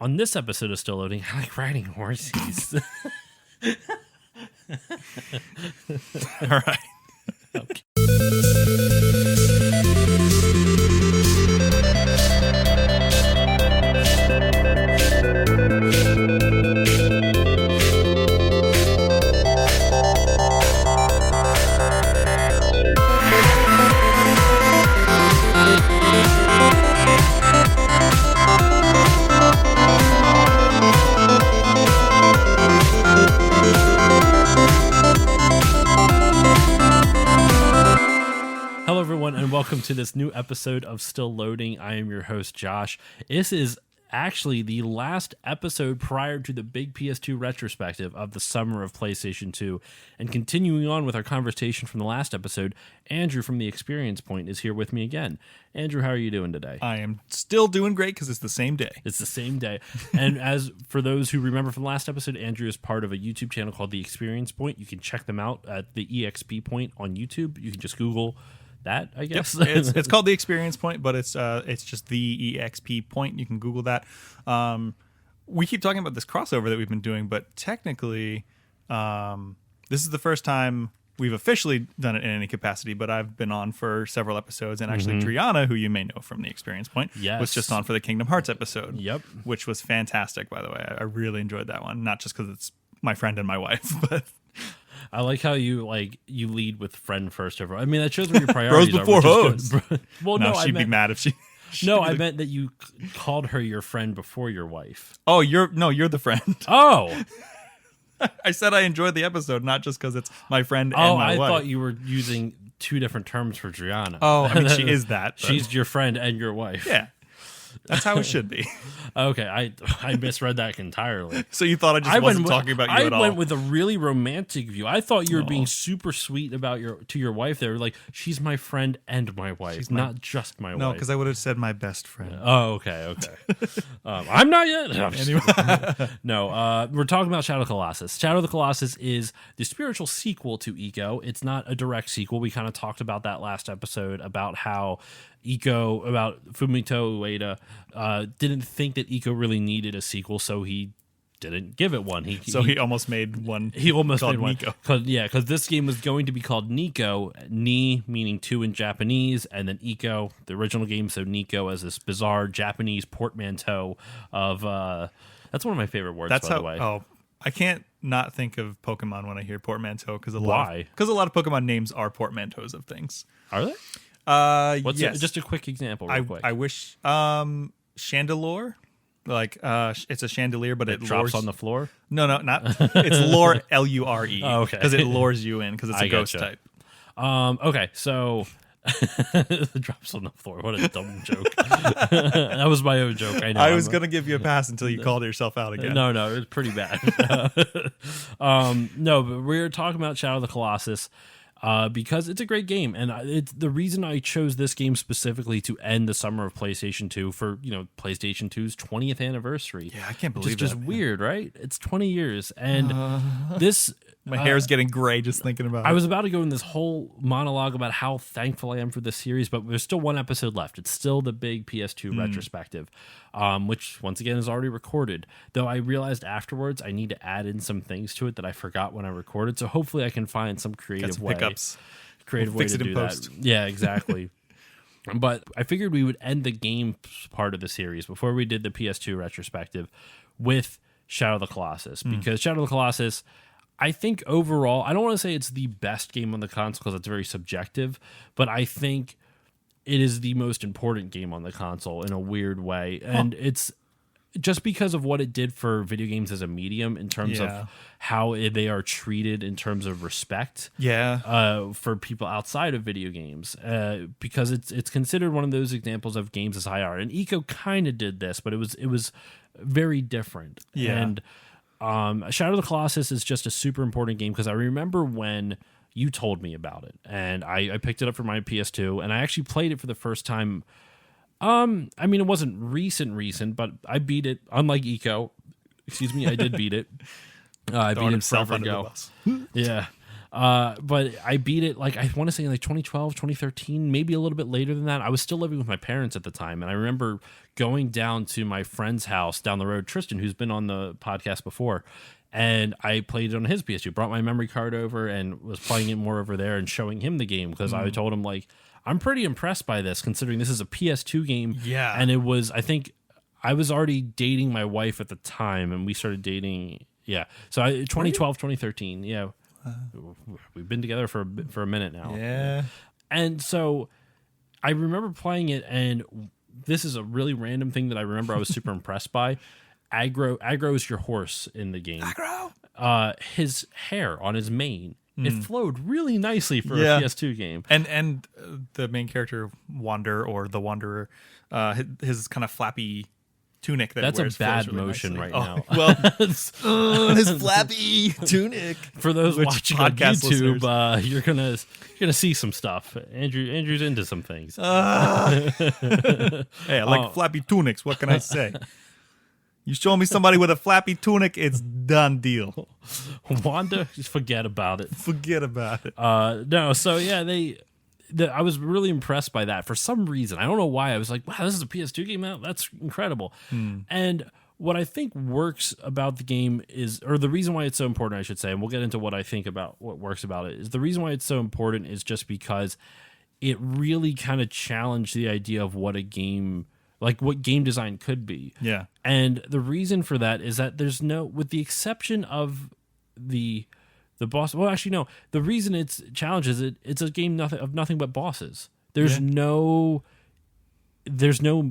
On this episode of Still Loading, I like riding horses. All right. Okay. Hello, everyone, and welcome to this new episode of Still Loading. I am your host, Josh. This is actually the last episode prior to the big PS2 retrospective of the summer of PlayStation 2. And continuing on with our conversation from the last episode, Andrew from The Experience Point is here with me again. Andrew, how are you doing today? I am still doing great because it's the same day. It's the same day. And as for those who remember from the last episode, Andrew is part of a YouTube channel called The Experience Point. You can check them out at the EXP Point on YouTube. You can just Google that, I guess. Yep. It's called the Experience Point, but it's just the EXP Point. You can Google that. We keep talking about this crossover that we've been doing, but technically, this is the first time we've officially done it in any capacity. But I've been on for several episodes, and actually, Triana, who you may know from the Experience Point, was just on for the Kingdom Hearts episode. Yep, which was fantastic, by the way. I really enjoyed that one, not just because it's my friend and my wife, but. I like how you lead with friend first over. I mean, that shows where your priorities Bros before hoes. Well, no, she'd be mad if she. No, I meant that you called her your friend before your wife. Oh, you're the friend. Oh, I said I enjoyed the episode, not just because it's my friend and my wife. I thought you were using two different terms for Triana. Oh, I mean, she is that. But. She's your friend and your wife. Yeah. That's how it should be. Okay, I misread that entirely. So you thought I just wasn't talking about you at all? I went with a really romantic view. I thought you were being super sweet about your wife there. Like, she's my friend and my wife, not just my wife. No, because I would have said my best friend. Oh, okay. I'm not yet. No, anyway. No, we're talking about Shadow of the Colossus. Shadow of the Colossus is the spiritual sequel to Ico. It's not a direct sequel. We kind of talked about that last episode about how about Fumito Ueda didn't think that Ico really needed a sequel, so he didn't give it one. He almost made one. He almost made one. Nico. Because this game was going to be called Nico, Ni meaning two in Japanese, and then Ico, the original game, so Nico as this bizarre Japanese portmanteau of. That's one of my favorite words. By the way. Oh, I can't not think of Pokemon when I hear portmanteau because a lot of Pokemon names are portmanteaus of things. Are they? Yes. Just a quick example, real quick. I wish Chandelure, like it's a chandelier, but it drops lures on the floor. No, not. It's lure, Lure. Oh, okay, because it lures you in because it's a ghost type. Okay, so it drops on the floor. What a dumb joke. That was my own joke. I know. I was gonna give you a pass until you called yourself out again. No, it was pretty bad. No, but we're talking about Shadow of the Colossus. Because it's a great game, and it's the reason I chose this game specifically to end the summer of PlayStation 2 for PlayStation 2's 20th anniversary. Yeah, I can't believe it's just weird, right? It's 20 years, and this my hair's getting gray just thinking about it. I was about to go in this whole monologue about how thankful I am for this series, but there's still one episode left. It's still the big PS2 retrospective, which once again is already recorded. Though I realized afterwards I need to add in some things to it that I forgot when I recorded. So hopefully I can find some creative way. Creative way to do that. Yeah, exactly. But I figured we would end the game part of the series before we did the PS2 retrospective with Shadow of the Colossus, because Shadow of the Colossus, I think overall, I don't want to say it's the best game on the console because it's very subjective, but I think it is the most important game on the console in a weird way. And it's just because of what it did for video games as a medium in terms of how they are treated in terms of respect for people outside of video games, because it's considered one of those examples of games as high art. And Ico kind of did this, but it was very different. And Shadow of the Colossus is just a super important game because I remember when you told me about it, and I picked it up for my PS2, and I actually played it for the first time. I mean, it wasn't recent, but I beat it. Unlike Ico, I did beat it. I beat it forever ago. Yeah. But I beat it, like, I want to say in like 2012, 2013, maybe a little bit later than that. I was still living with my parents at the time. And I remember going down to my friend's house down the road, Tristan, who's been on the podcast before. And I played it on his PS2, brought my memory card over and was playing it more over there and showing him the game because I told him, like, I'm pretty impressed by this considering this is a PS2 game. Yeah. And it was, I think I was already dating my wife at the time and we started dating. Yeah. So 2012, 2013. Yeah. We've been together for a minute now. Yeah. And so I remember playing it, and this is a really random thing that I remember I was super impressed by. Aggro is your horse in the game. Aggro. His hair on his mane, it flowed really nicely for a PS2 game. And the main character, Wander, or the Wanderer, his kind of flappy tunic that That's he wears a bad really motion nicely. now. Well, his flappy tunic. For those watching on podcast YouTube, you're gonna see some stuff. Andrew's into some things. Hey, I like flappy tunics. What can I say? You show me somebody with a flappy tunic, it's done deal. Wanda, just forget about it. Forget about it. No, so yeah, I was really impressed by that for some reason. I don't know why. I was like, wow, this is a PS2 game out? That's incredible. And what I think works about the game is, or the reason why it's so important, I should say, and we'll get into what I think about what works about it, is the reason why it's so important is just because it really kind of challenged the idea of what a game, like what game design could be. Yeah. And the reason for that is that there's no, with the exception of the boss. Well, actually, no. The reason it's challenges it's a game of nothing but bosses. There's no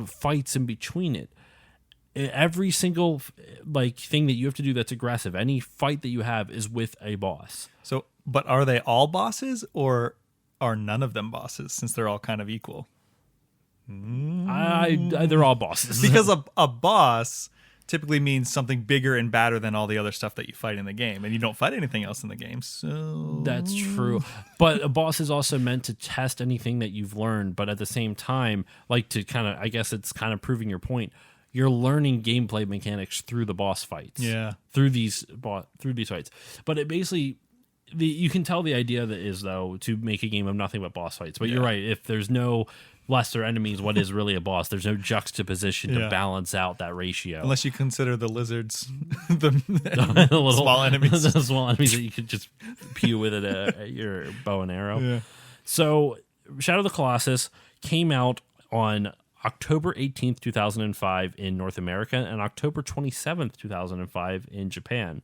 fights in between it. Every single like thing that you have to do that's aggressive, any fight that you have is with a boss. So, but are they all bosses, or are none of them bosses? Since they're all kind of equal. They're all bosses Because a boss typically means something bigger and badder than all the other stuff that you fight in the game, and you don't fight anything else in the game. So that's true. But a boss is also meant to test anything that you've learned, but at the same time, like to kind of, I guess it's kind of proving your point. You're learning gameplay mechanics through the boss fights. Yeah. Through these fights. But it basically, you can tell the idea that is, though, to make a game of nothing but boss fights. But you're right. If there's no lesser enemies, what is really a boss? There's no juxtaposition to balance out that ratio. Unless you consider the lizards, the little, small enemies. The small enemies that you could just pew with it at your bow and arrow. Yeah. So Shadow of the Colossus came out on October 18th, 2005 in North America and October 27th, 2005 in Japan.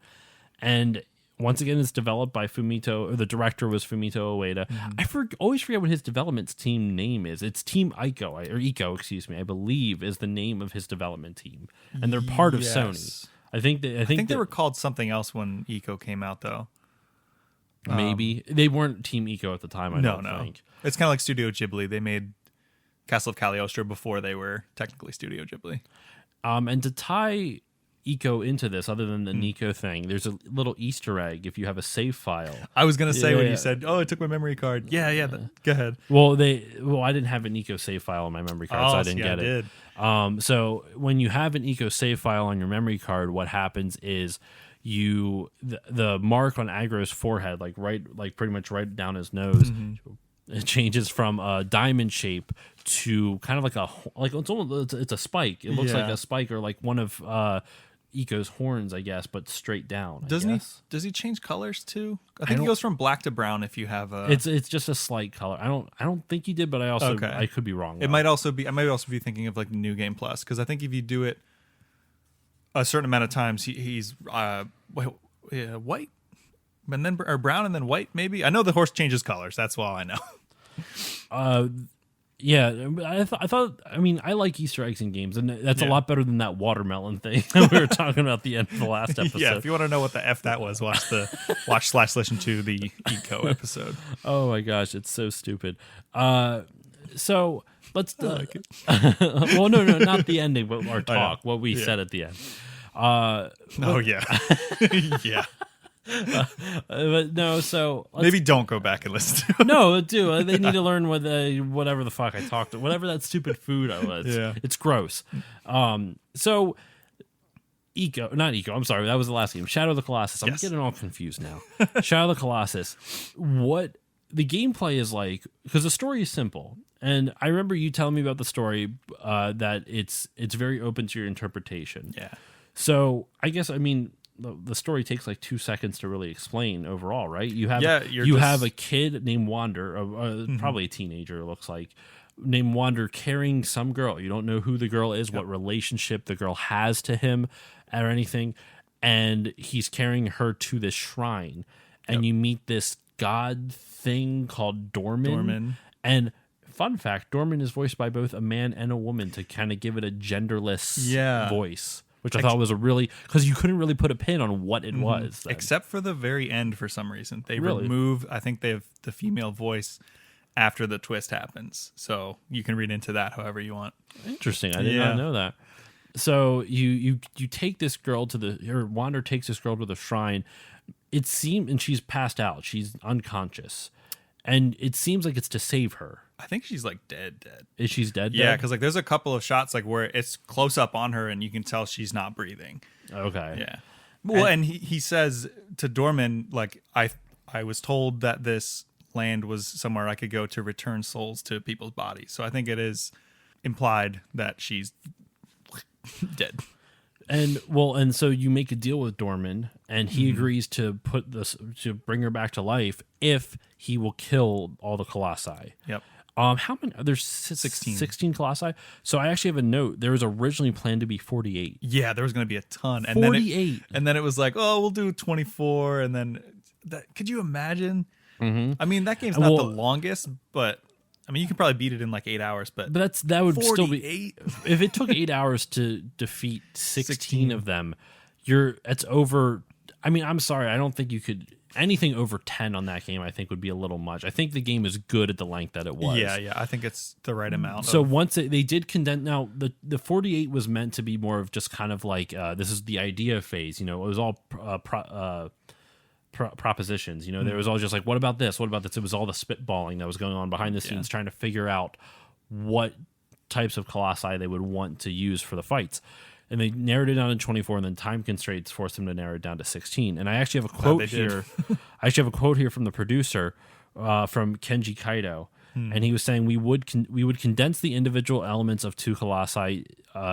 And once again, it's developed by Fumito, or the director was Fumito Ueda. I always forget what his development team name is. It's Team Ico, excuse me, I believe is the name of his development team. And they're part of Sony. I think they were called something else when Ico came out, though. Maybe. They weren't Team Ico at the time, I don't think. It's kind of like Studio Ghibli. They made Castle of Cagliostro before they were technically Studio Ghibli. And to tie Eco into this, other than the Nico thing, there's a little Easter egg if you have a save file. I was gonna say when you said, "Oh, I took my memory card." Yeah. Go ahead. Well, I didn't have an Eco save file on my memory card, so I didn't get it. So when you have an Eco save file on your memory card, what happens is the mark on Aggro's forehead, like pretty much right down his nose. It changes from a diamond shape to kind of it's a spike. It looks like a spike or like one of Eco's horns, I guess, but straight down. Does he change colors too? I think he goes from black to brown if you have a. It's just a slight color. I don't think he did, but I could be wrong. I might also be thinking of like the New Game Plus, because I think if you do it a certain amount of times, he's white. And then or brown and then white, maybe. I know the horse changes colors. That's all I know. Yeah, I thought. I mean, I like Easter eggs in games, and that's a lot better than that watermelon thing we were talking about at the end of the last episode. Yeah, if you want to know what the F that was, watch/listen to the Eco episode. Oh my gosh, it's so stupid. So let's. Like it. Well, no, not the ending, but our talk. What we said at the end. Yeah. But no, so maybe don't go back and listen to it. No, do they need to learn whatever the fuck I talked to, whatever that stupid food I was. Yeah, it's gross. So not Eco. I'm sorry, that was the last game. Shadow of the Colossus. I'm Yes. getting all confused now. Shadow of the Colossus. What the gameplay is like, because the story is simple, and I remember you telling me about the story that it's very open to your interpretation. Yeah. So I guess the story takes like 2 seconds to really explain overall, right? You have have a kid named Wander, probably a teenager, it looks like, named Wander, carrying some girl. You don't know who the girl is, what relationship the girl has to him, or anything, and he's carrying her to this shrine, and you meet this god thing called Dorman. And fun fact, Dorman is voiced by both a man and a woman to kind of give it a genderless voice, which I thought was because you couldn't really put a pin on what it was then. Except for the very end. For some reason they remove, I think they have the female voice after the twist happens, so you can read into that however you want. Interesting. I did not know that. So you take this girl Wander takes this girl to the shrine. It seems, and she's passed out. She's unconscious, and it seems like it's to save her. I think she's like dead. Is she's dead? Yeah, because like there's a couple of shots like where it's close up on her, and you can tell she's not breathing. Okay. Yeah. Well, and he says to Dorman, like, I was told that this land was somewhere I could go to return souls to people's bodies. So I think it is implied that she's dead. And so you make a deal with Dorman, and he agrees to bring her back to life if he will kill all the Colossi. Yep. How many? There's 16 Colossi. So I actually have a note. There was originally planned to be 48. Yeah, there was going to be a ton. And 48. Then it was like, oh, we'll do 24. And then could you imagine? Mm-hmm. I mean, that game's not the longest, but I mean, you could probably beat it in like 8 hours. But that would 48? still be, if it took 8 hours to defeat 16 of them, it's over. I mean, I'm sorry, I don't think you could. Anything over 10 on that game, I think, would be a little much. I think the game is good at the length that it was. Yeah, I think it's the right amount. So once they did condense, now the 48 was meant to be more of just kind of like this is the idea phase. It was all propositions. There was all just like, what about this? What about this? It was all the spitballing that was going on behind the scenes, trying to figure out what types of colossi they would want to use for the fights. And they narrowed it down to 24, and then time constraints forced them to narrow it down to 16. And I actually have a quote here. I actually have a quote here from the producer, from Kenji Kaito, and he was saying we would condense the individual elements of two colossi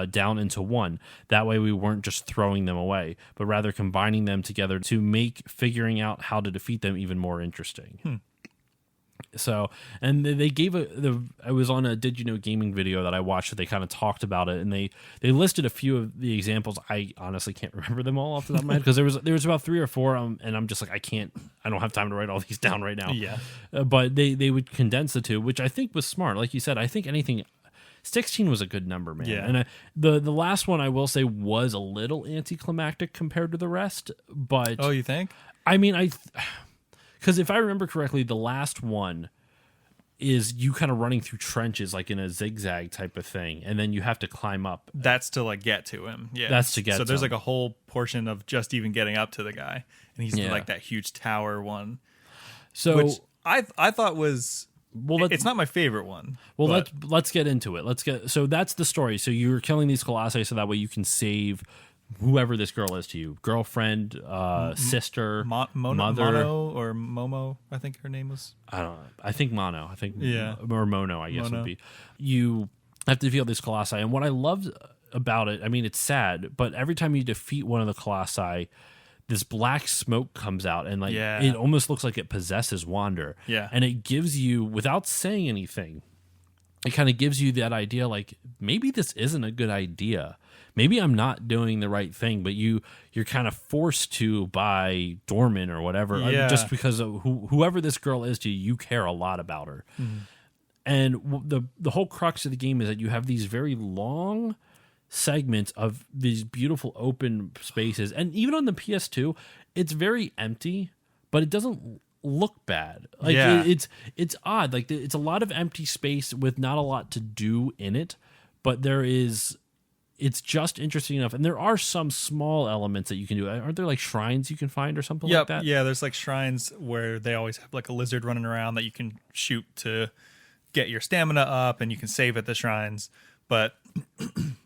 down into one. That way, we weren't just throwing them away, but rather combining them together to make figuring out how to defeat them even more interesting. So, and they gave I was on a Did You Know Gaming video that I watched that they kind of talked about it, and they listed a few of the examples. I honestly can't remember them all off the top of my head because there was about 3 or 4, and I'm just like, I don't have time to write all these down right now. Yeah. But they would condense the two, which I think was smart. Like you said, I think 16 was a good number, man. Yeah. And the last one I will say was a little anticlimactic compared to the rest, but you think? I mean, because if I remember correctly, the last one is you kind of running through trenches like in a zigzag type of thing, and then you have to climb up. That's to like get to him. Yeah, that's to get. So to there's him. like a whole portion of just even getting up to the guy, and he's like that huge tower one. So which I thought was it's not my favorite one. Well, let's get into it. So that's the story. So you're killing these colossi so that way you can save whoever this girl is to you, girlfriend, sister, mother, Mono or Momo, I think her name was. I don't know. I think Mono. I think or Mono. I guess Mono. would be. You have to defeat this colossi, and what I loved about it, I mean, it's sad, but every time you defeat one of the colossi, this black smoke comes out, and it almost looks like it possesses Wander. Yeah, and it gives you, without saying anything, it kind of gives you that idea, like maybe this isn't a good idea. Maybe I'm not doing the right thing, but you're kind of forced to by Dorman or whatever, just because of whoever this girl is to you, you care a lot about her. Mm-hmm. And the whole crux of the game is that you have these very long segments of these beautiful open spaces, and even on the PS2, it's very empty, but it doesn't look bad. Like it's odd. Like it's a lot of empty space with not a lot to do in it, but it's just interesting enough. And there are some small elements that you can do. Aren't there like shrines you can find or something like that? Yeah, there's like shrines where they always have like a lizard running around that you can shoot to get your stamina up, and you can save at the shrines. But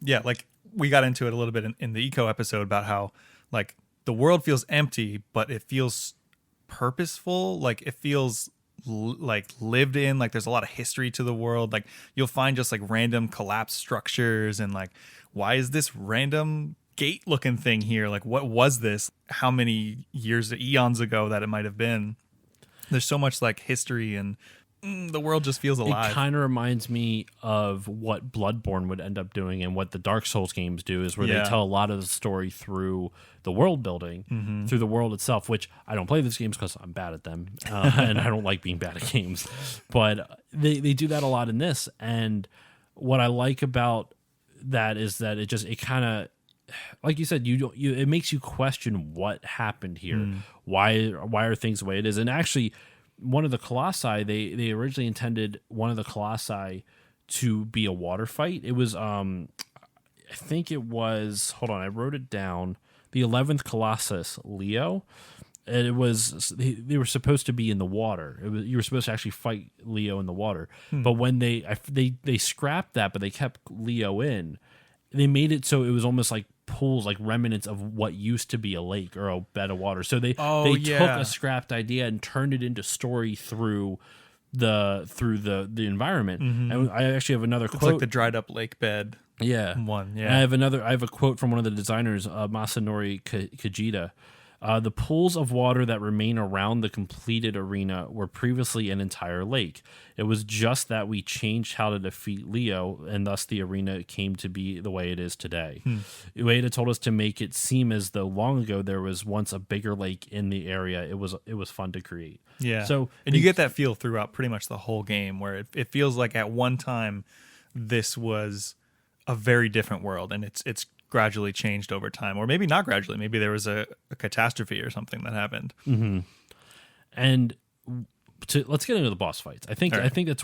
yeah, like we got into it a little bit in the eco episode about how like the world feels empty, but it feels purposeful. Like it feels like lived in, like there's a lot of history to the world. Like you'll find just like random collapsed structures and like, why is this random gate looking thing here? Like what was this? How many years, eons ago that it might have been? There's so much like history and the world just feels alive. It kind of reminds me of what Bloodborne would end up doing and what the Dark Souls games do, is where they tell a lot of the story through the world building, through the world itself, which I don't play these games because I'm bad at them and I don't like being bad at games. But they do that a lot in this. And what I like about that is that it kind of, like you said, it makes you question what happened here. Why are things the way it is? And actually, one of the Colossi, they originally intended one of the Colossi to be a water fight. It was, I think it was, hold on, I wrote it down. The 11th Colossus, Leo. And it was, they were supposed to be in the water. You were supposed to actually fight Leo in the water. But when they scrapped that, but they kept Leo in, they made it so it was almost like pools, like remnants of what used to be a lake or a bed of water. So they took a scrapped idea and turned it into story through the environment. And I actually have another quote. It's like the dried up lake bed. One. Yeah. And I have a quote from one of the designers, Masanori Kajita. The pools of water that remain around the completed arena were previously an entire lake. It was just that we changed how to defeat Leo, and thus the arena came to be the way it is today. Ueda told us to make it seem as though long ago there was once a bigger lake in the area. It was fun to create. Yeah. So and you get that feel throughout pretty much the whole game, where it feels like at one time this was a very different world, and it's gradually changed over time, or maybe not gradually. Maybe there was a catastrophe or something that happened. And let's get into the boss fights. I think that's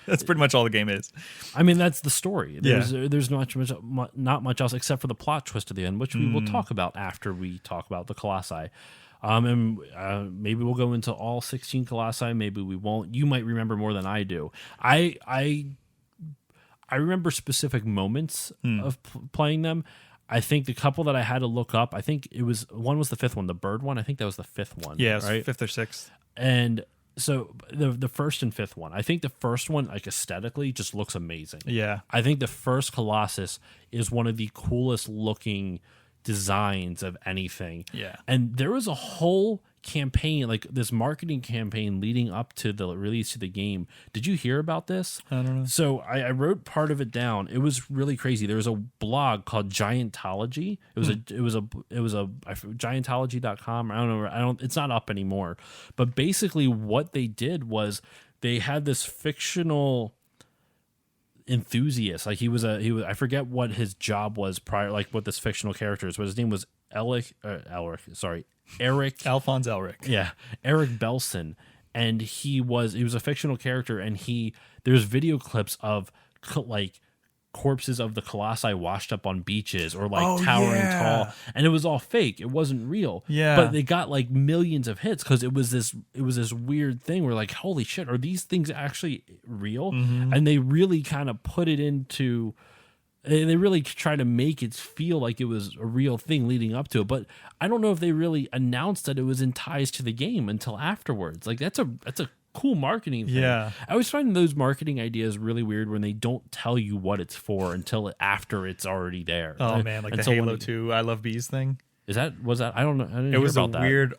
that's pretty much all the game is. I mean, that's the story. There's not much else except for the plot twist at the end, which we will talk about after we talk about the Colossi. And maybe we'll go into all 16 Colossi. Maybe we won't. You might remember more than I do. I remember specific moments of playing them. I think the couple that I had to look up, I think one was the fifth one, the bird one. I think that was the fifth one. Yeah, it was right? fifth or sixth. And so the first and fifth one, I think the first one, like aesthetically, just looks amazing. Yeah. I think the first Colossus is one of the coolest looking designs of anything. Yeah. And there was a whole campaign, like this marketing campaign leading up to the release of the game. Did you hear about this? I don't know. So I wrote part of it down. It was really crazy. There was a blog called Giantology. It was a giantology.com. I don't know. It's not up anymore. But basically what they did was they had this fictional enthusiast. Like he was I forget what his job was prior, like what this fictional character is, but his name was Eric Alphonse Elric. Yeah, Eric Belson, and he was a fictional character, and there's video clips of like corpses of the Colossi washed up on beaches or like towering tall, and it was all fake. It wasn't real. Yeah, but they got like millions of hits because it was this weird thing where like, holy shit, are these things actually real? And they really kind of put it into. They really tried to make it feel like it was a real thing leading up to it, but I don't know if they really announced that it was in ties to the game until afterwards. Like that's a cool marketing thing. Yeah, I always find those marketing ideas really weird when they don't tell you what it's for until after it's already there. Oh man, like the Halo 2 I Love Bees thing. Was that? I don't know. I didn't it was hear about a that. Weird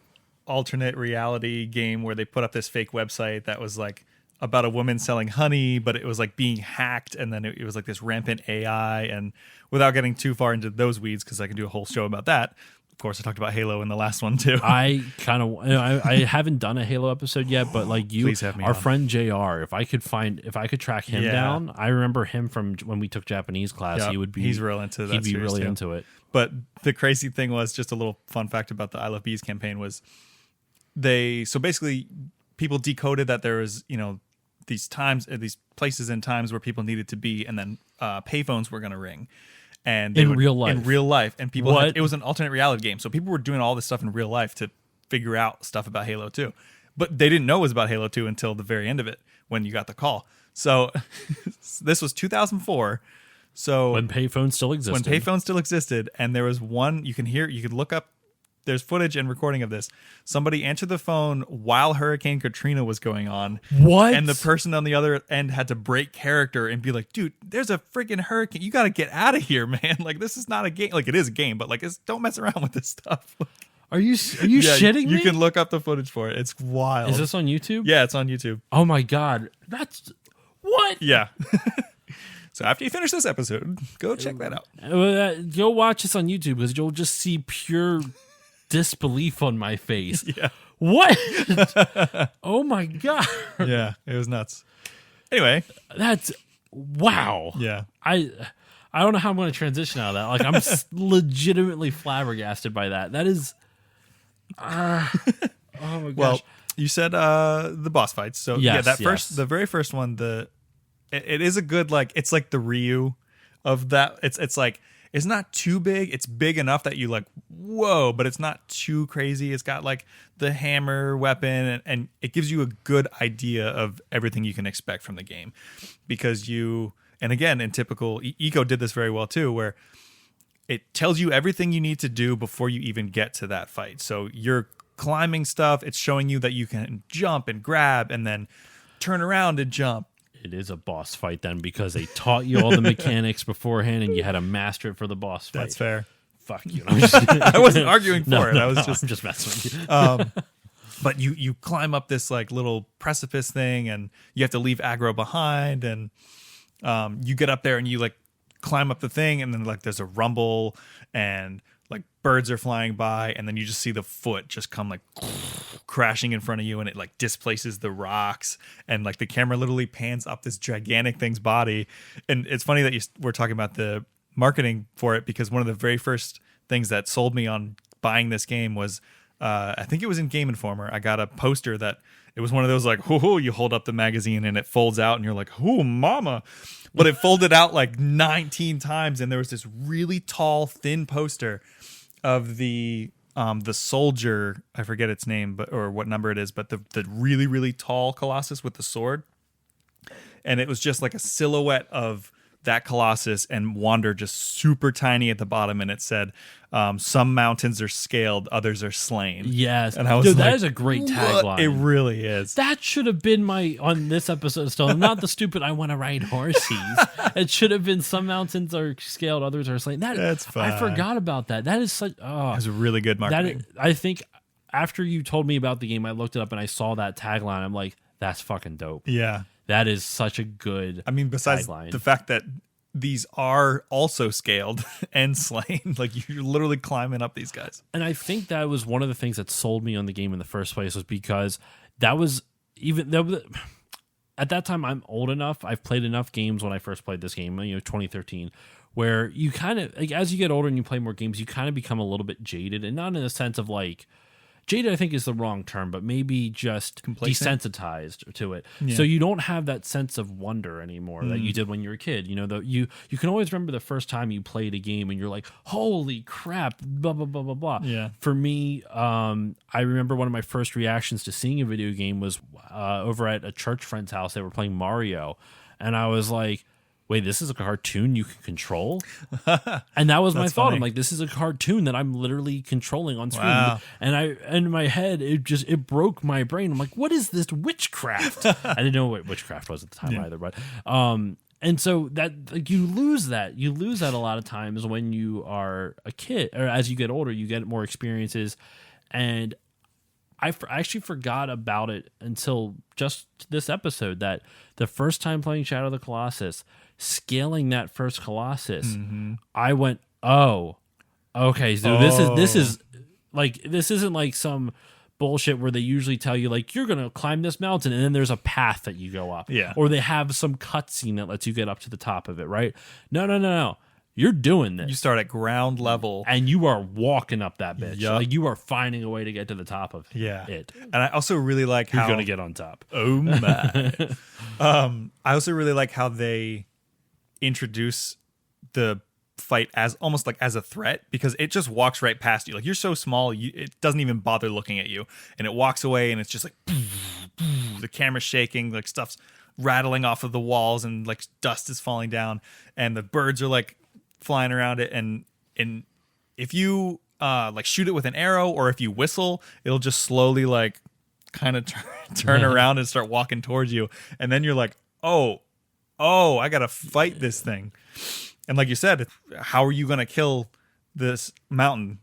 alternate reality game where they put up this fake website that was like about a woman selling honey, but it was like being hacked, and then it was like this rampant AI. And without getting too far into those weeds, because I can do a whole show about that. Of course, I talked about Halo in the last one too. I kind of, I haven't done a Halo episode yet, but like you, Please have me our on. friend JR, if I could track him down, I remember him from when we took Japanese class. Yep, he's real into that. He'd be really too. into it. But the crazy thing was, just a little fun fact about the I Love Bees campaign was so basically people decoded that there was, these places and times where people needed to be, and then payphones were going to ring, and in real life, and people it was an alternate reality game, so people were doing all this stuff in real life to figure out stuff about Halo 2, but they didn't know it was about Halo 2 until the very end of it when you got the call. So this was 2004, So when payphones still existed. when payphones still existed, and there was one you could look up. There's footage and recording of this. Somebody answered the phone while Hurricane Katrina was going on. What? And the person on the other end had to break character and be like, dude, there's a freaking hurricane. You got to get out of here, man. Like, this is not a game. Like, it is a game, but like, don't mess around with this stuff. Are you shitting me? You can look up the footage for it. It's wild. Is this on YouTube? Yeah, it's on YouTube. Oh my God. That's what? Yeah. So after you finish this episode, go check that out. Go watch this on YouTube because you'll just see pure disbelief on my face. Yeah. What? Oh my God. Yeah, it was nuts. Anyway. That's wow. Yeah. I don't know how I'm going to transition out of that. Like, I'm legitimately flabbergasted by that. That is oh my gosh. Well, you said the boss fights. So Yes, the very first one, it is a good, like, it's like the Ryu of that. It's like, it's not too big. It's big enough that you like, whoa, but it's not too crazy. It's got like the hammer weapon, and it gives you a good idea of everything you can expect from the game. Because and again, in typical, Eco did this very well too, where it tells you everything you need to do before you even get to that fight. So you're climbing stuff. It's showing you that you can jump and grab and then turn around and jump. It is a boss fight then, because they taught you all the mechanics beforehand and you had to master it for the boss fight. That's fair. Fuck you. I wasn't arguing for it. I was I'm just messing with you. But you climb up this like little precipice thing, and you have to leave aggro behind, and you get up there and you like climb up the thing, and then like there's a rumble and like birds are flying by, and then you just see the foot just come like crashing in front of you, and it like displaces the rocks, and like the camera literally pans up this gigantic thing's body. And it's funny that we're talking about the marketing for it, because one of the very first things that sold me on buying this game was I think it was in Game Informer. I got a poster that it was one of those like, oh, you hold up the magazine and it folds out and you're like, oh, mama. But it folded out like 19 times, and there was this really tall, thin poster of the soldier. I forget its name, or what number it is, but the really, really tall Colossus with the sword. And it was just like a silhouette of that Colossus and Wander just super tiny at the bottom, and it said, some mountains are scaled, others are slain. Yes. And I was Dude, like, that is a great tagline. It really is. That should have been on this episode still, not the stupid I want to ride horses. It should have been some mountains are scaled, others are slain. That's fine. I forgot about that. That is such That's a really good marketing. I think after you told me about the game, I looked it up and I saw that tagline. I'm like, that's fucking dope. Yeah. That is such a good besides tagline. The fact that these are also scaled and slain, like you're literally climbing up these guys. And I think that was one of the things that sold me on the game in the first place, was because that was at that time, I'm old enough. I've played enough games when I first played this game, 2013, where you kind of, like, as you get older and you play more games, you kind of become a little bit jaded, and not in a sense of like, jaded I think is the wrong term, but maybe just complacent? Desensitized to it. Yeah. So you don't have that sense of wonder anymore that you did when you were a kid. You can always remember the first time you played a game and you're like, holy crap, blah, blah, blah, blah, blah. Yeah. For me, I remember one of my first reactions to seeing a video game was over at a church friend's house. They were playing Mario, and I was like, wait, this is a cartoon you can control? And that was my thought. Funny. I'm like, this is a cartoon that I'm literally controlling on screen. Wow. And in my head, it broke my brain. I'm like, what is this witchcraft? I didn't know what witchcraft was at the time either, but and so that, like, you lose that a lot of times when you are a kid, or as you get older, you get more experiences. And I actually forgot about it until just this episode, that the first time playing Shadow of the Colossus, scaling that first Colossus, I went, oh, okay, so this is like, this isn't like some bullshit where they usually tell you like, you're gonna climb this mountain and then there's a path that you go up, or they have some cutscene that lets you get up to the top of it, right? No. You're doing this. You start at ground level, and you are walking up that bitch. Yep. Like, you are finding a way to get to the top of it. it. And I also really like You're how going to get on top. Oh my! I also really like how they introduce the fight as almost like as a threat, because it just walks right past you. Like, you're so small, it doesn't even bother looking at you, and it walks away, and it's just like the camera's shaking, like stuff's rattling off of the walls, and like dust is falling down, and the birds are like flying around it, and if you like shoot it with an arrow, or if you whistle, it'll just slowly like kind of turn around and start walking towards you, and then you're like, oh, I gotta fight this thing. And like you said, how are you gonna kill this mountain?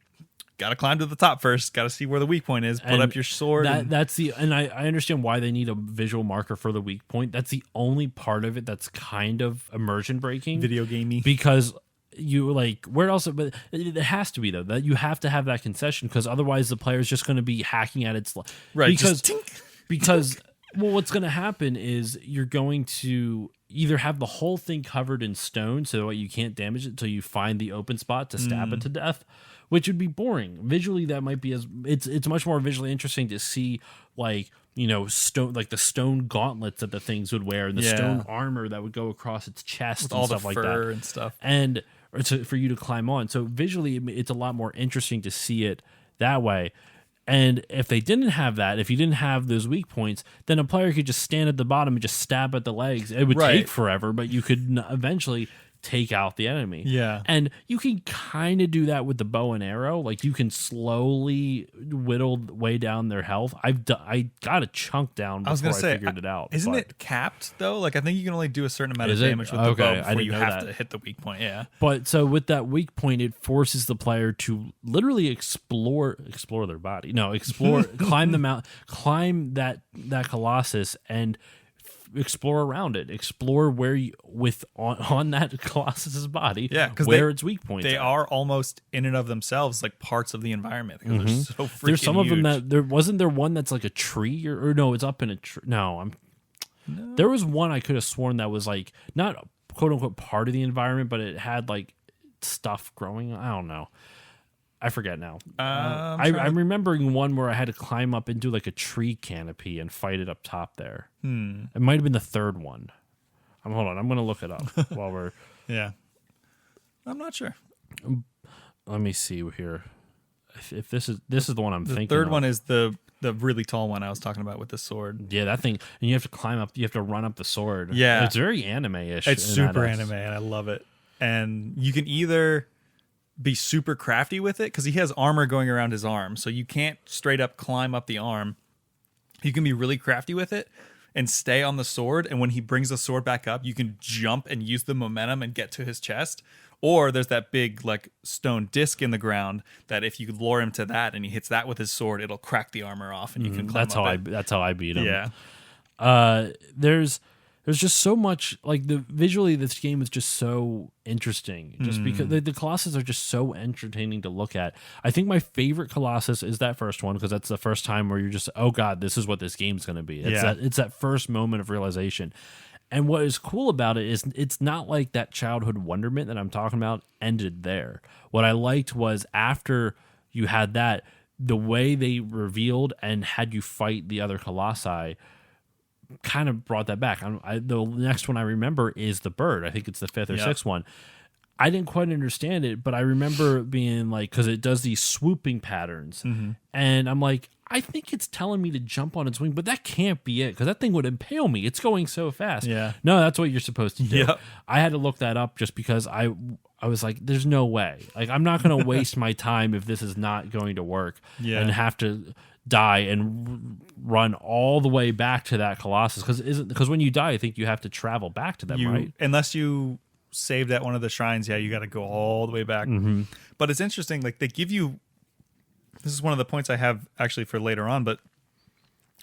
Gotta climb to the top first. Gotta see where the weak point is. Put up your sword. I understand why they need a visual marker for the weak point. That's the only part of it that's kind of immersion breaking, video gamey, because you like where else? But it has to be though, that you have to have that concession, because otherwise the player is just going to be hacking at its right. Because well, what's going to happen is you're going to either have the whole thing covered in stone so that you can't damage it until you find the open spot to stab it to death, which would be boring. Visually, that might be it's much more visually interesting to see, like, you know, stone, like the stone gauntlets that the things would wear, and the stone armor that would go across its chest, with and all stuff the fur like that, and stuff, and for you to climb on. So visually, it's a lot more interesting to see it that way. And if they didn't have that, if you didn't have those weak points, then a player could just stand at the bottom and just stab at the legs. It would take forever, but you could eventually take out the enemy. Yeah. And you can kind of do that with the bow and arrow. Like, you can slowly whittle way down their health. I got a chunk down before I figured it out. Isn't it capped though? Like, I think you can only do a certain amount of damage with the bow before you have to hit the weak point. Yeah. But so with that weak point, it forces the player to literally explore their body. No, climb the mountain, climb that Colossus, and explore around it, explore where you on that Colossus's body, because where its weak points are almost in and of themselves like parts of the environment, because they're so freaking there's some huge. of them that there wasn't one that's like a tree, or no, it's up in a tree. There was one I could have sworn that was like not quote unquote part of the environment, but it had like stuff growing. I don't know, I forget now. I'm remembering one where I had to climb up into like a tree canopy and fight it up top there. It might have been the third one. Hold on, I'm going to look it up while we're... Yeah. I'm not sure. Let me see here. If this is the one I'm thinking of. The third one is the really tall one I was talking about with the sword. Yeah, that thing. And you have to climb up. You have to run up the sword. Yeah. It's very anime-ish. It's super anime, and I love it. And you can either be super crafty with it, because he has armor going around his arm, so you can't straight up climb up the arm. You can be really crafty with it and stay on the sword, and when he brings the sword back up, you can jump and use the momentum and get to his chest. Or there's that big like stone disc in the ground that if you lure him to that and he hits that with his sword, it'll crack the armor off, and you can climb that's how I beat him. Yeah. There's just so much, like, visually this game is just so interesting, just because the Colossus are just so entertaining to look at. I think my favorite Colossus is that first one, because that's the first time where you're just, oh god, this is what this game's going to be. It's that first moment of realization. And what is cool about it is it's not like that childhood wonderment that I'm talking about ended there. What I liked was after you had that, the way they revealed and had you fight the other Colossi kind of brought that back. The next one I remember is the bird. I think it's the fifth or sixth one. I didn't quite understand it, but I remember being like, because it does these swooping patterns, and I'm like, I think it's telling me to jump on its wing, but that can't be it, because that thing would impale me. It's going so fast. Yeah. No, that's what you're supposed to do. Yep. I had to look that up just because I was like, there's no way. Like, I'm not going to waste my time if this is not going to work and have to die and run all the way back to that Colossus, because when you die, I think you have to travel back to them, right? Unless you saved at one of the shrines, you got to go all the way back. But it's interesting, like, they give you, this is one of the points I have actually for later on, but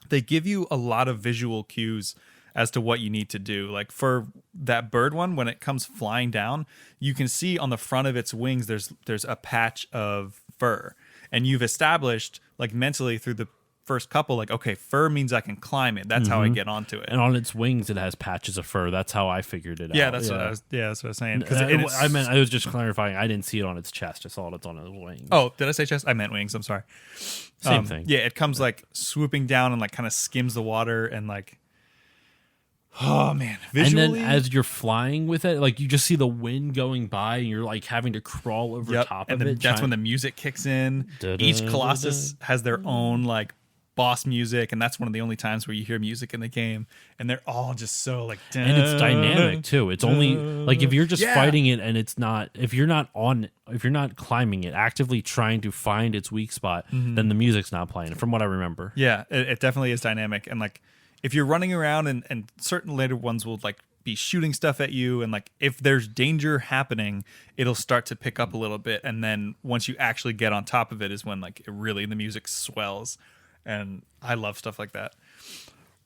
they give you a lot of visual cues as to what you need to do. Like, for that bird one, when it comes flying down, you can see on the front of its wings there's a patch of fur, and you've established, like, mentally through the first couple, like, okay, fur means I can climb it. That's how I get onto it. And on its wings, it has patches of fur. That's how I figured it out. That's what I was saying. Because I was just clarifying. I didn't see it on its chest. I saw it on its wings. Oh, did I say chest? I meant wings. I'm sorry. Same thing. Yeah, it comes like swooping down and like kind of skims the water and like. Oh man! Visually, and then as you're flying with it, like, you just see the wind going by, and you're like having to crawl over top of it. That's when the music kicks in. Each Colossus has their own like boss music, and that's one of the only times where you hear music in the game, and they're all just so like, and it's dynamic too. It's only like if you're just fighting it and it's not, if you're not climbing it, actively trying to find its weak spot, then the music's not playing, from what I remember. Yeah, it definitely is dynamic. And like if you're running around and certain later ones will like be shooting stuff at you, and like if there's danger happening, it'll start to pick up a little bit, and then once you actually get on top of it is when like it really, the music swells. And I love stuff like that.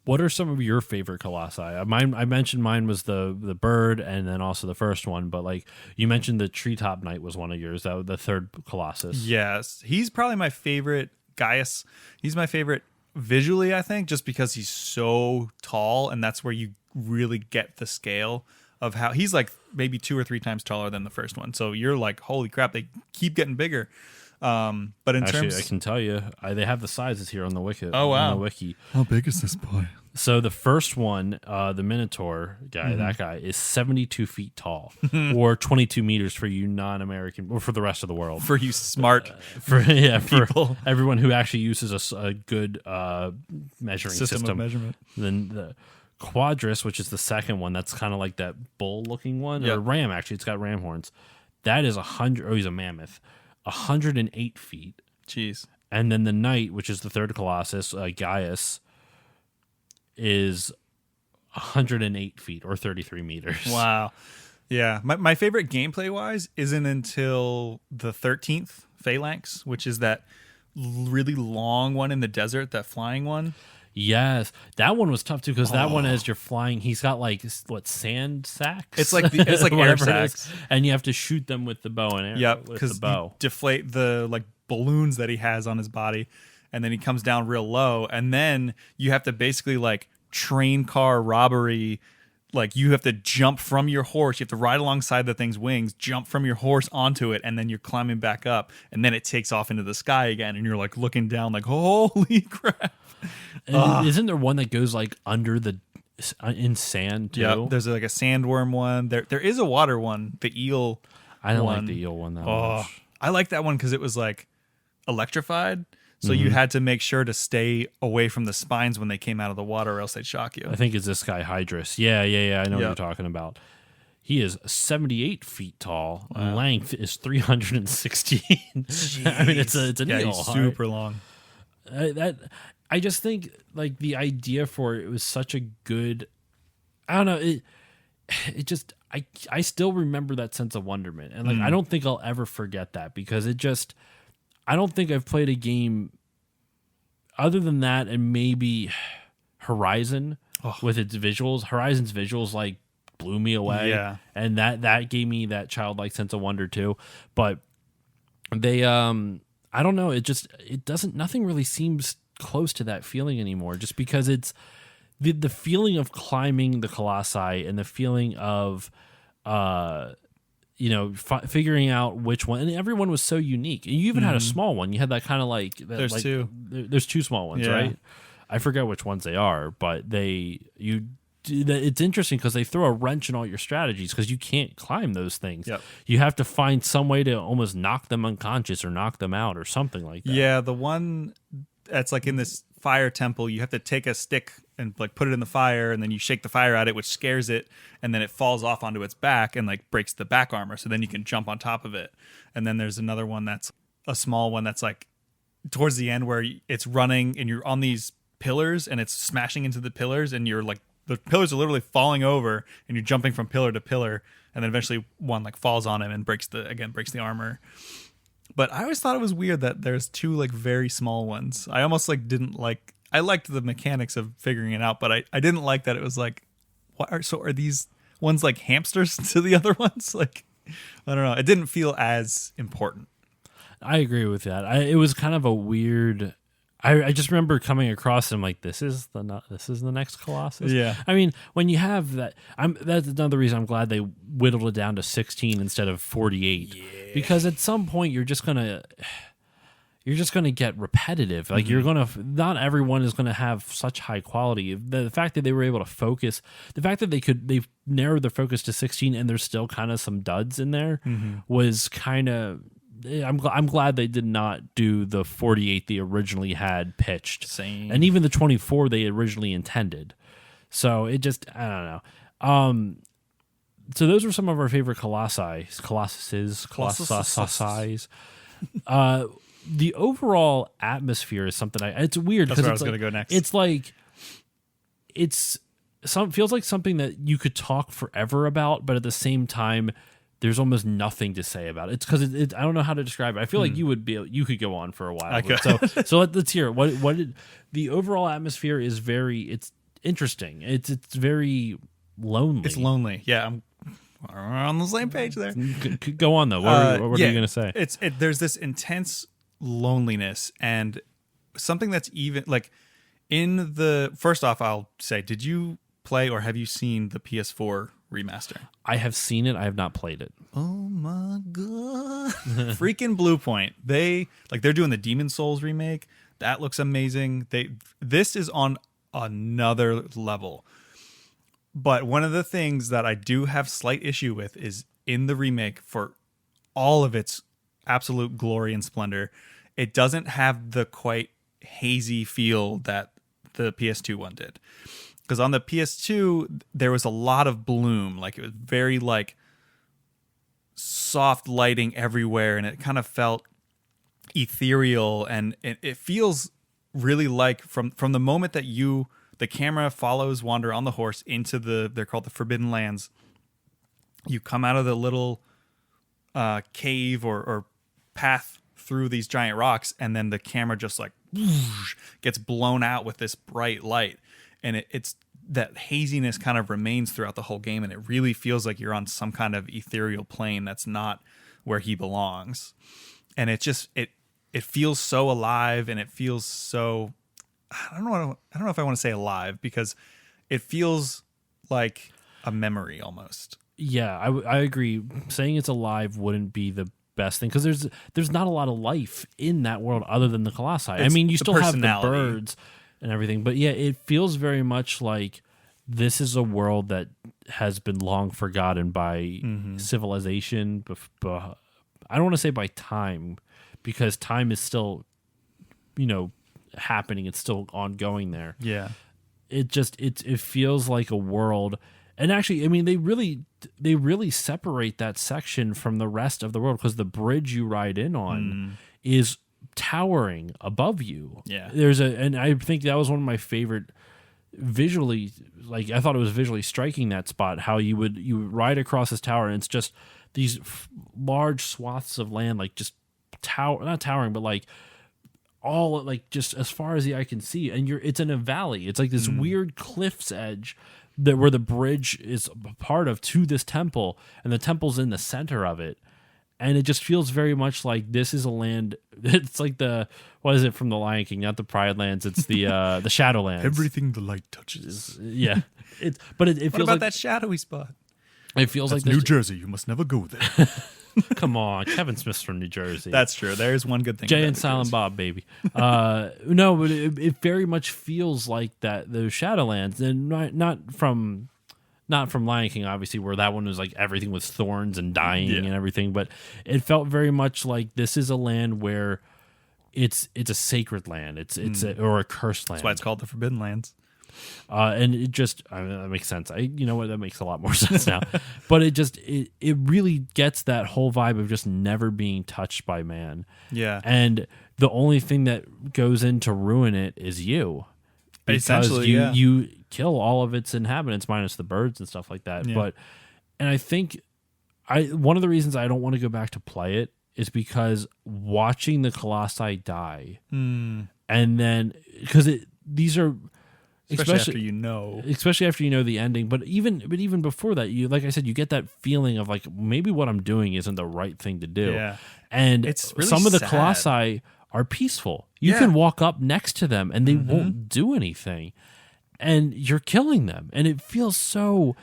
What are some of your favorite Colossi? Mine, I mentioned mine was the bird, and then also the first one. But like you mentioned, the Treetop Knight was one of yours. That was the third Colossus. Yes, he's probably my favorite. Gaius. He's my favorite visually, I think, just because he's so tall, and that's where you really get the scale of how he's like maybe 2 or 3 times taller than the first one. So you're like, holy crap, they keep getting bigger. But in terms, I can tell you, they have the sizes here on the wiki. Oh wow, on the wiki. How big is this boy? So the first one, the Minotaur guy, that guy is 72 feet tall, or 22 meters for you non-American, or for the rest of the world. For you smart, for everyone who actually uses a good measuring system. Of measurement. Then the Quadrus, which is the second one, that's kind of like that bull-looking one, or ram. Actually, it's got ram horns. That is 100. Oh, he's a mammoth. 108 feet. Jeez. And then the Knight, which is the third Colossus, Gaius, is 108 feet or 33 meters. Wow. Yeah. My favorite gameplay wise isn't until the 13th Phalanx, which is that really long one in the desert, that flying one. Yes, that one was tough too, because that one, as you're flying, he's got like what, sand sacks? It's like air sacks, and you have to shoot them with the bow and arrow. Yep, because you deflate the like balloons that he has on his body, and then he comes down real low, and then you have to basically like train car robbery. Like you have to jump from your horse, you have to ride alongside the thing's wings, jump from your horse onto it, and then you're climbing back up, and then it takes off into the sky again, and you're like looking down like, holy crap. Isn't there one that goes like under the in sand too? Yep, there's like a sandworm one. There is a water one, the eel. I don't like the eel one that much. I like that one because it was like electrified. So you had to make sure to stay away from the spines when they came out of the water, or else they'd shock you. I think it's this guy, Hydrus. Yeah. I know what you're talking about. He is 78 feet tall. Wow. Length is 316. I mean, it's an eel. He's super long. I just think like the idea for it was such a good. I don't know. It just I still remember that sense of wonderment, and like I don't think I'll ever forget that, because it just. I don't think I've played a game other than that, and maybe Horizon with its visuals. Horizon's visuals like blew me away, and that gave me that childlike sense of wonder too. But they, I don't know. Nothing really seems close to that feeling anymore. Just because it's the feeling of climbing the Colossi and the feeling of, figuring out which one, and everyone was so unique. And you even had a small one. You had that kind of like there's like, two. There's two small ones, right? I forget which ones they are, but it's interesting because they throw a wrench in all your strategies, because you can't climb those things. Yep. You have to find some way to almost knock them unconscious or knock them out or something like that. Yeah, the one that's like in this fire temple, you have to take a stick and like put it in the fire, and then you shake the fire at it, which scares it, and then it falls off onto its back and like breaks the back armor, so then you can jump on top of it. And then there's another one that's a small one that's like towards the end, where it's running and you're on these pillars and it's smashing into the pillars, and you're like, the pillars are literally falling over and you're jumping from pillar to pillar, and then eventually one like falls on him and breaks the armor. But I always thought it was weird that there's two like very small ones. I almost like didn't like. I liked the mechanics of figuring it out, but I didn't like that it was like, are these ones like hamsters to the other ones? Like, I don't know. It didn't feel as important. I agree with that. It was kind of a weird. I just remember coming across it, I'm like, this is the next Colossus. Yeah. I mean, when you have that, that's another reason I'm glad they whittled it down to 16 instead of 48. Yeah. Because at some point you're just gonna get repetitive. Like not everyone is gonna have such high quality. The fact that they were able to focus, the fact that they've narrowed their focus to 16 and there's still kind of some duds in there was kind of I'm glad they did not do the 48 they originally had pitched. Same. And even the 24 they originally intended. So it just, I don't know. So those were some of our favorite Colossuses. The overall atmosphere is something it's weird. That's where I was going to go next. It's like, feels like something that you could talk forever about, but at the same time, there's almost nothing to say about it. It's because I don't know how to describe it. I feel like you could go on for a while. So let's hear it. What did the overall atmosphere is it's interesting. It's very lonely. It's lonely. Yeah, we're on the same page there. Go on though. What are you going to say? There's this intense loneliness and something that's even like in the first off. I'll say, did you play or have you seen the PS4 remaster? I have seen it. I have not played it. Oh my god! Freaking Blue Point. They're doing the Demon Souls remake. That looks amazing. This is on another level. But one of the things that I do have slight issue with is in the remake, for all of its absolute glory and splendor, it doesn't have the quite hazy feel that the PS2 one did. Because on the PS2, there was a lot of bloom. Like, it was very, like, soft lighting everywhere, and it kind of felt ethereal, and it feels really like from the moment that the camera follows Wander on the horse into they're called the Forbidden Lands. You come out of the little cave or path through these giant rocks, and then the camera just like whoosh, gets blown out with this bright light. And it's that haziness kind of remains throughout the whole game, and it really feels like you're on some kind of ethereal plane that's not where he belongs. And it feels so alive, and it feels so, I don't know if I want to say alive, because it feels like a memory almost. Yeah, I agree. Saying it's alive wouldn't be the best thing, because there's not a lot of life in that world other than the Colossi. I mean, you still have the birds and everything, but yeah, it feels very much like this is a world that has been long forgotten by civilization. I don't want to say by time, because time is still, happening. It's still ongoing there. Yeah. It feels like a world. And actually, I mean, they really separate that section from the rest of the world, because the bridge you ride in on is towering above you. Yeah. And I think that was one of my favorite visually, like, I thought it was visually striking, that spot, how you would ride across this tower, and it's just these large swaths of land, like just not towering, but like all like just as far as the eye can see, and it's in a valley. It's like this weird cliff's edge where the bridge is a part of to this temple, and the temple's in the center of it. And it just feels very much like this is a land. It's like what is it from the Lion King? Not the Pride Lands. It's the Shadowlands. Everything the light touches. Yeah. It feels what about like that shadowy spot? It feels That's like New Jersey. You must never go there. Come on, Kevin Smith's from New Jersey. That's true. There's one good thing. Jay and Silent Bob, baby. No, but it very much feels like that. Those Shadowlands, and not from Lion King, obviously, where that one was like everything was thorns and dying and everything. But it felt very much like this is a land where it's a sacred land. Or a cursed land. That's why it's called the Forbidden Lands. And it just, I mean, that makes sense. You know what? That makes a lot more sense now. But it really gets that whole vibe of just never being touched by man. Yeah. And the only thing that goes in to ruin it is you. Essentially, you kill all of its inhabitants minus the birds and stuff like that. Yeah. And I think one of the reasons I don't want to go back to play it is because watching the Colossi die, and then because these are. Especially after you know the ending, but even before that, you, like I said, you get that feeling of like maybe what I'm doing isn't the right thing to do. Yeah. And it's really some of the sad. Colossi are peaceful. You can walk up next to them and they won't do anything, and you're killing them, and it feels so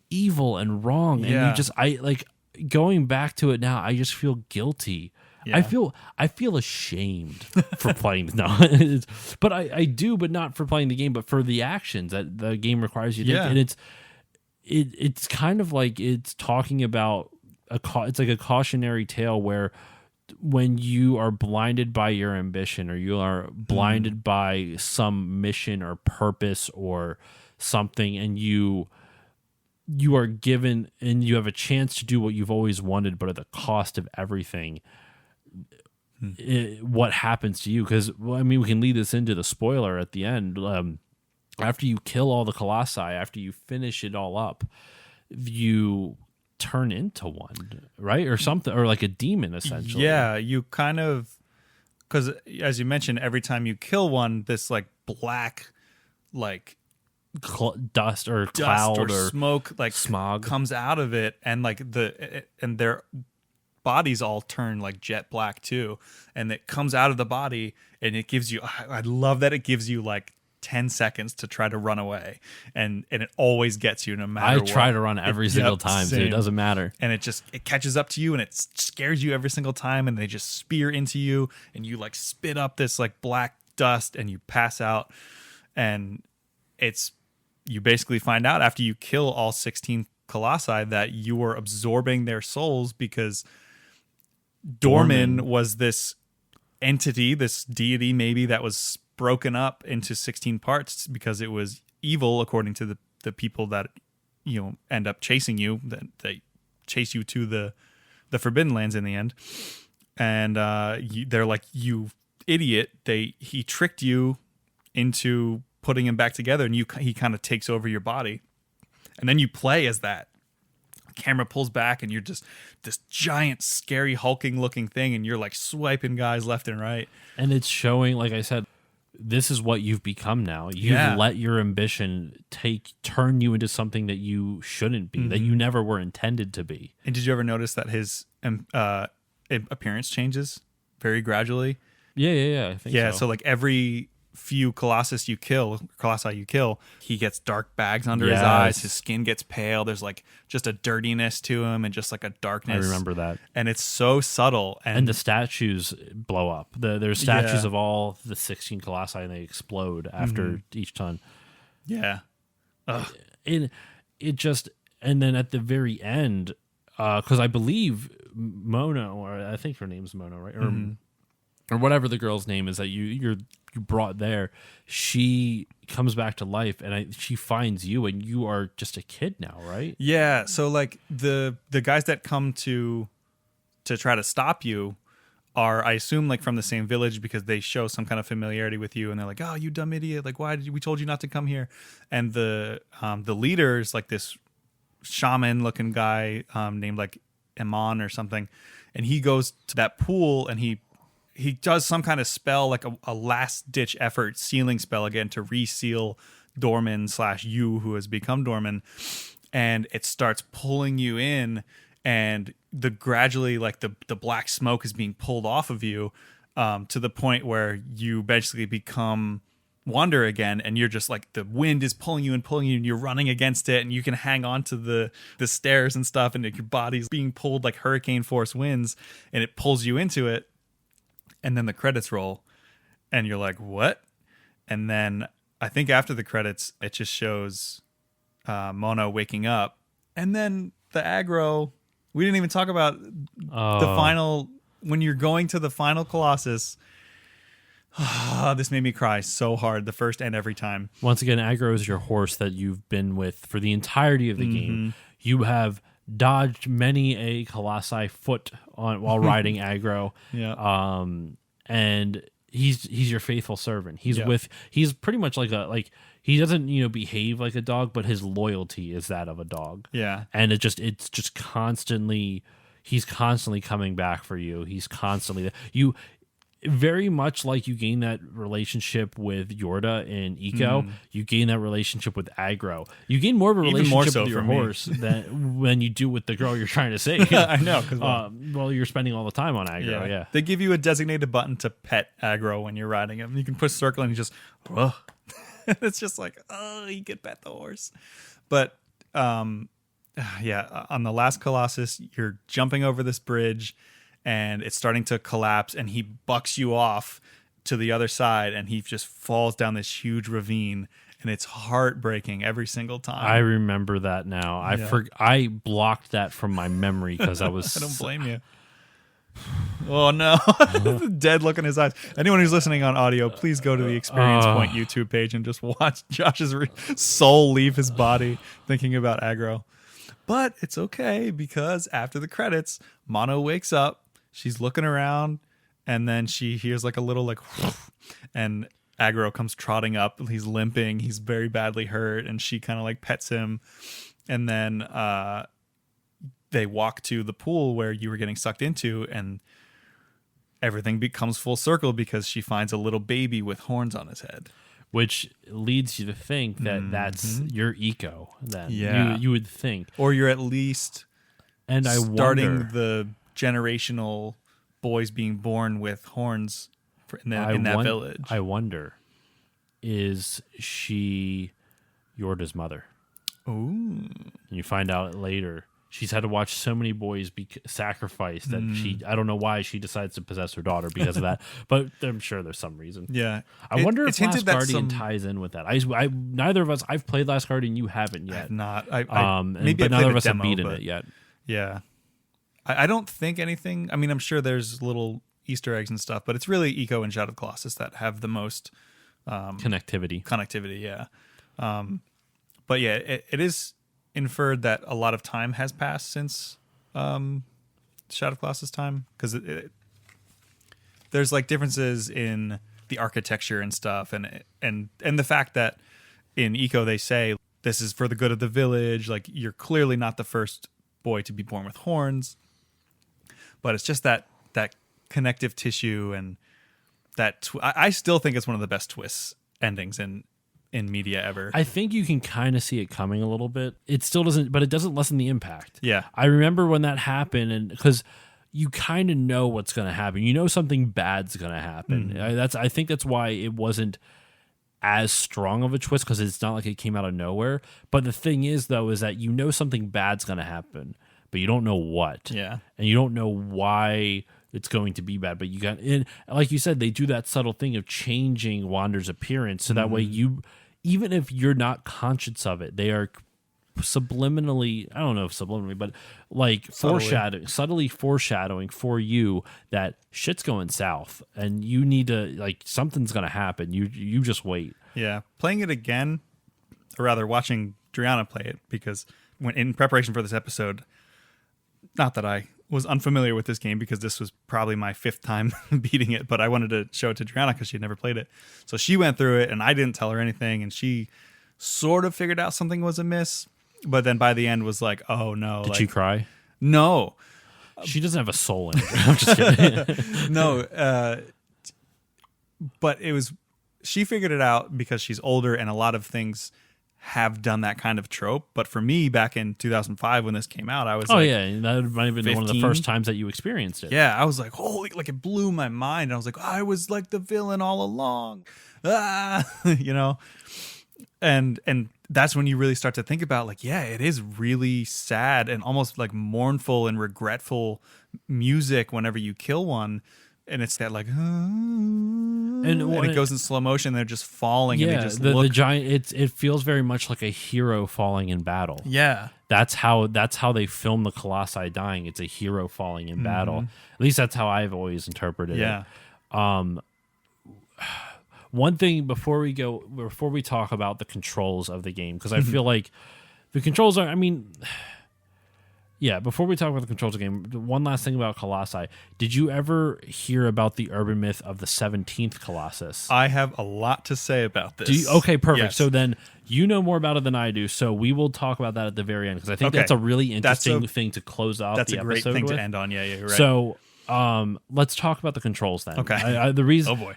evil and wrong. Yeah. And I like going back to it now. I just feel guilty. Yeah. I feel ashamed for playing. No, but I do, but not for playing the game, but for the actions that the game requires you to take. And it's kind of like it's talking about it's like a cautionary tale where when you are blinded by your ambition, or you are blinded by some mission or purpose or something, and you are given and you have a chance to do what you've always wanted, but at the cost of everything, what happens to you? Because, well, I mean, we can lead this into the spoiler at the end. After you kill all the Colossi, after you finish it all up, you turn into one, right? Or something, or like a demon, essentially. Yeah, you kind of, because as you mentioned, every time you kill one, this like black, like dust or cloud or smoke, like smog comes out of it, and like and their bodies all turn like jet black too, and it comes out of the body, and it gives you, I love that it gives you like 10 seconds to try to run away, and it always gets you no matter what. I try to run every single time, so it doesn't matter. And it catches up to you, and it scares you every single time, and they just spear into you, and you like spit up this like black dust, and you pass out. And you basically find out after you kill all 16 Colossi that you were absorbing their souls, because Dormin was this entity, this deity maybe, that was broken up into 16 parts because it was evil, according to the people that end up chasing you, that they chase you to the Forbidden Lands in the end. And they're like, you idiot, he tricked you into putting him back together, and he kind of takes over your body, and then you play as that. Camera pulls back, and you're just this giant, scary, hulking looking thing, and you're like swiping guys left and right. And it's showing, like I said, this is what you've become now. You've let your ambition turn you into something that you shouldn't be, that you never were intended to be. And did you ever notice that his appearance changes very gradually? Yeah. I think so. So like every few Colossi you kill, he gets dark bags under his eyes. His skin gets pale. There's like just a dirtiness to him, and just like a darkness. I remember that. And it's so subtle. And the statues blow up. There's statues of all the 16 Colossi, and they explode after each ton. Yeah. Ugh. And then at the very end, because I believe Mono, or I think her name's Mono, right? Or whatever the girl's name is that you brought there, she comes back to life, and she finds you, and you are just a kid now, right? Yeah. So like the guys that come to try to stop you are, I assume, like from the same village, because they show some kind of familiarity with you, and they're like, "Oh, you dumb idiot! Like, why did we told you not to come here?" And the leader is like this shaman-looking guy named like Iman or something, and he goes to that pool, and he does some kind of spell, like a last-ditch effort sealing spell again to reseal Dormin / you who has become Dormin, and it starts pulling you in, and gradually like the black smoke is being pulled off of you, to the point where you basically become Wander again, and you're just like, the wind is pulling you, and you're running against it, and you can hang on to the stairs and stuff, and your body's being pulled like hurricane force winds, and it pulls you into it. And then the credits roll, and you're like, what? And then I think after the credits, it just shows Mono waking up. And then the aggro, we didn't even talk about the final, when you're going to the final Colossus. This made me cry so hard, the first and every time. Once again, aggro is your horse that you've been with for the entirety of the game. You have dodged many a Colossi foot while riding aggro. And he's your faithful servant. He's pretty much like he doesn't behave like a dog, but his loyalty is that of a dog. Yeah. And it's just constantly, he's constantly coming back for you. He's constantly very much like you gain that relationship with Yorda and Eco, you gain that relationship with aggro. You gain more of a relationship with your horse than when you do with the girl you're trying to save. I know, because you're spending all the time on aggro. Yeah, they give you a designated button to pet aggro when you're riding him. You can push circle, and you just, it's just like, you can pet the horse. But on the last Colossus, you're jumping over this bridge, and it's starting to collapse, and he bucks you off to the other side, and he just falls down this huge ravine, and it's heartbreaking every single time. I remember that now. I blocked that from my memory because I was. I don't blame you. Oh no, the dead look in his eyes. Anyone who's listening on audio, please go to the Experience Point YouTube page and just watch Josh's soul leave his body thinking about aggro. But it's okay because after the credits, Mono wakes up. She's looking around, and then she hears like a little like, and aggro comes trotting up. He's limping. He's very badly hurt, and she kind of like pets him, and then they walk to the pool where you were getting sucked into, and everything becomes full circle because she finds a little baby with horns on his head. Which leads you to think that that's your eco. Then Yeah. you would think, Or you're at least and I starting wonder, the generational boys being born with horns in that village. I wonder, is she Yorda's mother? Ooh. And you find out later she's had to watch so many boys be sacrificed that I don't know why she decides to possess her daughter because of that, but I'm sure there's some reason. Yeah. I wonder it's if Last hinted that Guardian ties in with that. I neither of us, I've played Last Guardian, you haven't yet. I've not. Maybe I neither played of a us have demo, beaten but it yet. Yeah. I don't think anything. I mean, I'm sure there's little Easter eggs and stuff, but it's really Eco and Shadow of the Colossus that have the most Connectivity. Yeah. But yeah, it is inferred that a lot of time has passed since Shadow of the Colossus time, because there's like differences in the architecture and stuff, and the fact that in Eco they say this is for the good of the village. Like, you're clearly not the first boy to be born with horns, but it's just that connective tissue, and that I still think it's one of the best twists endings in media ever. I think you can kind of see it coming a little bit. It still doesn't, but it doesn't lessen the impact. Yeah. I remember when that happened, and because you kind of know what's going to happen. You know something bad's going to happen. I think that's why it wasn't as strong of a twist, because it's not like it came out of nowhere. But the thing is, though, is that you know something bad's going to happen, but you don't know what. Yeah. And you don't know why it's going to be bad. But you got, and like you said, they do that subtle thing of changing Wander's appearance, so that way you, even if you're not conscious of it, they are subliminally, I don't know if subliminally, but like subtly foreshadowing for you that shit's going south, and you need to, like, something's going to happen. You just wait. Yeah. Playing it again, or rather watching Driana play it, because when in preparation for this episode, not that I was unfamiliar with this game, because this was probably my 5th time beating it, but I wanted to show it to Driana because she'd never played it. So she went through it, and I didn't tell her anything, and she sort of figured out something was amiss, but then by the end was like, oh no. Did she cry? No. She doesn't have a soul in her. I'm just kidding. No. But it was, she figured it out because she's older, and a lot of things have done that kind of trope. But for me, back in 2005 when this came out, I was that might have been 15? one of the first times that you experienced it. Yeah, I was like, holy, like, it blew my mind. I was like, I was like the villain all along. You know? And that's when you really start to think about, like, yeah, it is really sad and almost like mournful and regretful music whenever you kill one. And it's that like, and it goes in slow motion. They're just falling. Yeah, and they just the giant. It feels very much like a hero falling in battle. Yeah, that's how they film the Colossi dying. It's a hero falling in battle. At least that's how I've always interpreted it. One thing before we talk about the controls of the game, because I feel like the controls are, before we talk about the controls of the game, one last thing about Colossi. Did you ever hear about the urban myth of the 17th Colossus? I have a lot to say about this. Okay, perfect. Yes. So then you know more about it than I do, so we will talk about that at the very end, because I think that's a really interesting thing to close out the episode with. That's a great thing to end on. Yeah, you're right. So let's talk about the controls then. Okay. The reason... Oh, boy.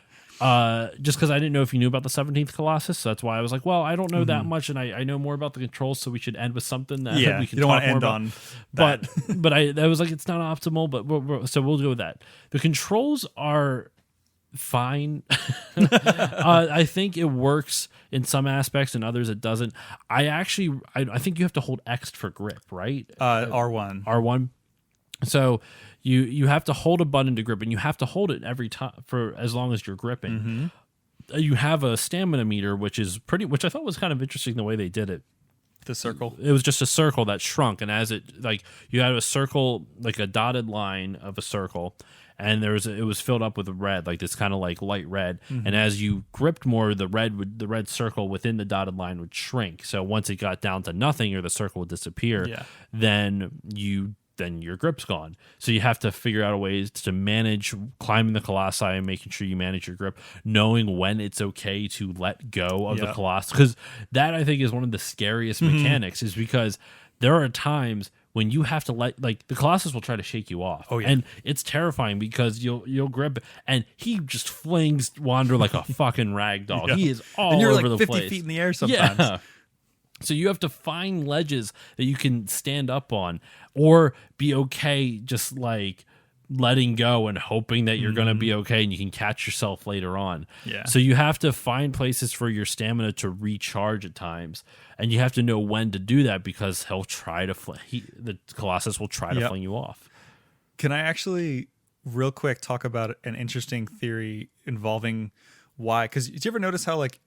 Just because I didn't know if you knew about the 17th Colossus, so that's why I was like, well, I don't know that much, and I know more about the controls, so we should end with something that we can you don't want to end about. on that. But I was like, it's not optimal, but so we'll go with that. The controls are fine. I think it works in some aspects, and others it doesn't. I think you have to hold X for grip, right? R1. So you have to hold a button to grip, and you have to hold it every time for as long as you're gripping. You have a stamina meter, which I thought was kind of interesting the way they did it. The circle. It was just a circle that shrunk, and as it like you had a circle, like a dotted line of a circle, and it was filled up with red, like this kind of like light red. Mm-hmm. And as you gripped more, the red circle within the dotted line would shrink. So once it got down to nothing or the circle would disappear, then your grip's gone. So you have to figure out a ways to manage climbing the colossi and making sure you manage your grip, knowing when it's okay to let go of the colossus. Because that, I think, is one of the scariest mechanics, is because there are times when you have to like the colossus will try to shake you off. Oh, yeah. And it's terrifying because you'll grip and he just flings Wander like a fucking rag doll. He is all and you're over like the 50 place. feet in the air sometimes. Yeah. So you have to find ledges that you can stand up on, or be okay just like letting go and hoping that you're going to be okay and you can catch yourself later on. Yeah. So you have to find places for your stamina to recharge at times, and you have to know when to do that because he'll try to the Colossus will try to fling you off. Can I actually real quick talk about an interesting theory involving why? Because did you ever notice how, like,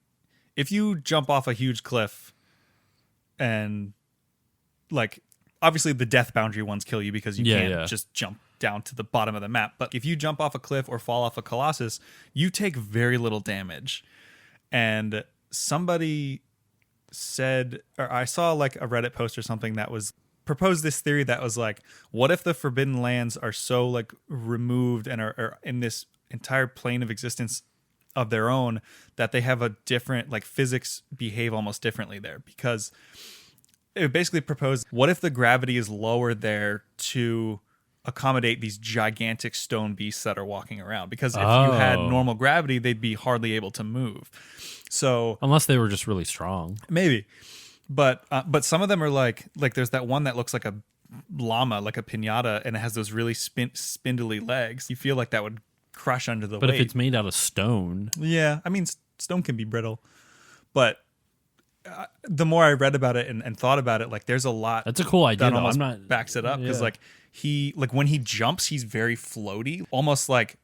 if you jump off a huge cliff and, like, obviously the death boundary ones kill you because you can't just jump down to the bottom of the map. But if you jump off a cliff or fall off a Colossus, you take very little damage. And somebody said, or I saw like a Reddit post or something that was proposed this theory that was like, what if the Forbidden Lands are so like removed and are in this entire plane of existence of their own that they have a different, like, physics behave almost differently there? Because it basically proposed, what if the gravity is lower there to accommodate these gigantic stone beasts that are walking around? Because if you had normal gravity, they'd be hardly able to move. So unless they were just really strong, maybe. But some of them are like there's that one that looks like a llama, like a piñata, and it has those really spindly legs. You feel like that would crush under the weight. But if it's made out of stone, yeah, I mean, stone can be brittle. But the more I read about it and thought about it, like, there's a lot. That's a cool idea. That almost I'm not backs it up because like when he jumps, he's very floaty, almost like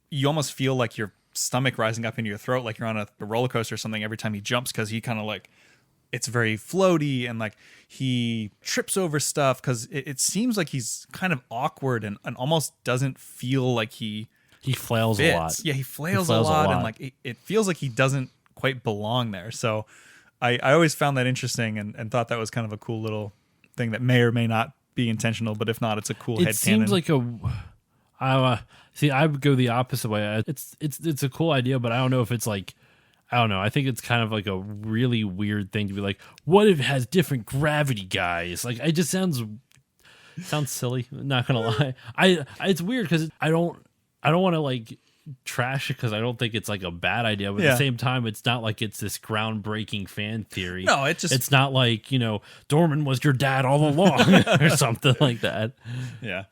you almost feel like your stomach rising up in your throat, like you're on a roller coaster or something every time he jumps, because he kind of like, it's very floaty, and like he trips over stuff because it seems like he's kind of awkward and almost doesn't feel like he flails fits. a lot. Yeah, he flails a lot, and like it feels like he doesn't quite belong there. So I always found that interesting and thought that was kind of a cool little thing that may or may not be intentional, but if not, it's a cool headcanon. It seems like I would go the opposite way. It's a cool idea, but I don't know if it's like, I don't know. I think it's kind of like a really weird thing to be like, what if it has different gravity, guys? Like, it just sounds silly. Not gonna lie. It's weird because I don't want to like trash it because I don't think it's like a bad idea, but at the same time, it's not like it's this groundbreaking fan theory. No, it's not like, Dorman was your dad all along or something like that. Yeah.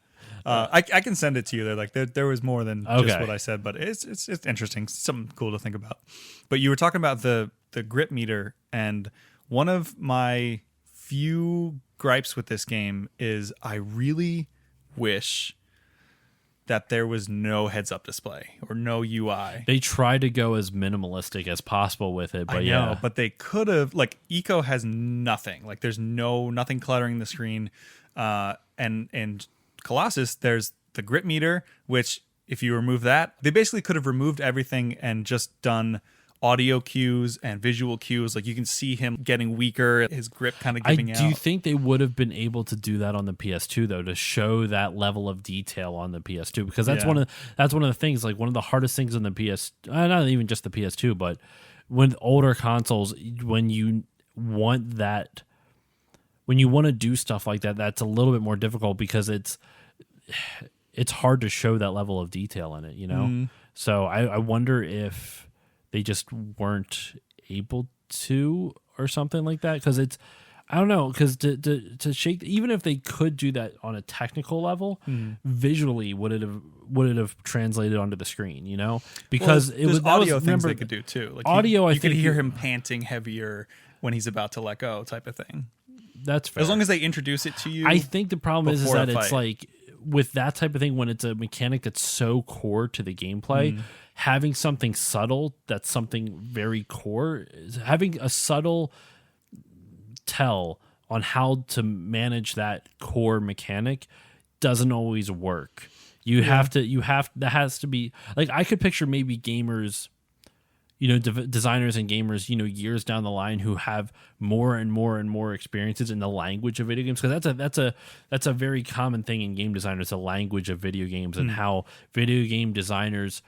I can send it to you. There was more than just what I said, but it's interesting, something cool to think about. But you were talking about the grip meter, and one of my few gripes with this game is I really wish that there was no heads-up display or no UI. They try to go as minimalistic as possible with it, but I know, but they could have. Like, Eco has nothing. Like, there's nothing cluttering the screen, and Colossus, there's the grip meter, which if you remove that, they basically could have removed everything and just done audio cues and visual cues. Like, you can see him getting weaker, his grip kind of giving out. Do you think they would have been able to do that on the PS2 though, to show that level of detail on the PS2? Because that's one of the things. Like, one of the hardest things on the not even just the PS2, but when older consoles, when you want to do stuff like that, that's a little bit more difficult because it's hard to show that level of detail in it, So I wonder if they just weren't able to or something like that, because I don't know, because to shake, even if they could do that on a technical level, visually would it have translated onto the screen, because it was audio things they could do too. Like, audio, you could hear him panting heavier when he's about to let go, type of thing. That's fair. As long as they introduce it to you. I think the problem is that it's fight. like, with that type of thing, when it's a mechanic that's so core to the gameplay, having something subtle that's something very core, having a subtle tell on how to manage that core mechanic doesn't always work. That has to be like, I could picture maybe gamers, designers and gamers, years down the line who have more and more and more experiences in the language of video games, because that's a very common thing in game designers, the language of video games, and how video game designers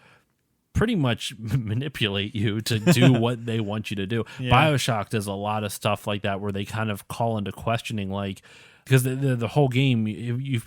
pretty much manipulate you to do what they want you to do. Yeah. BioShock does a lot of stuff like that, where they kind of call into questioning, like, because the whole game,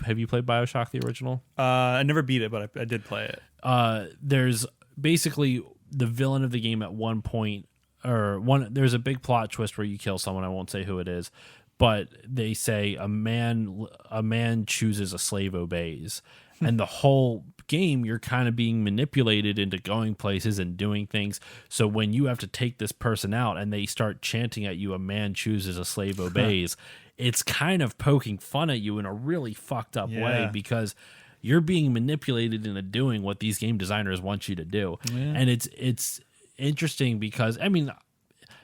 have you played BioShock, the original? I never beat it, but I did play it. There's basically the villain of the game at one point, there's a big plot twist where you kill someone. I won't say who it is, but they say a man chooses, a slave obeys. And the whole game, you're kind of being manipulated into going places and doing things. So when you have to take this person out and they start chanting at you, a man chooses, a slave obeys, it's kind of poking fun at you in a really fucked up way, because you're being manipulated into doing what these game designers want you to do. Yeah. And it's interesting because, I mean,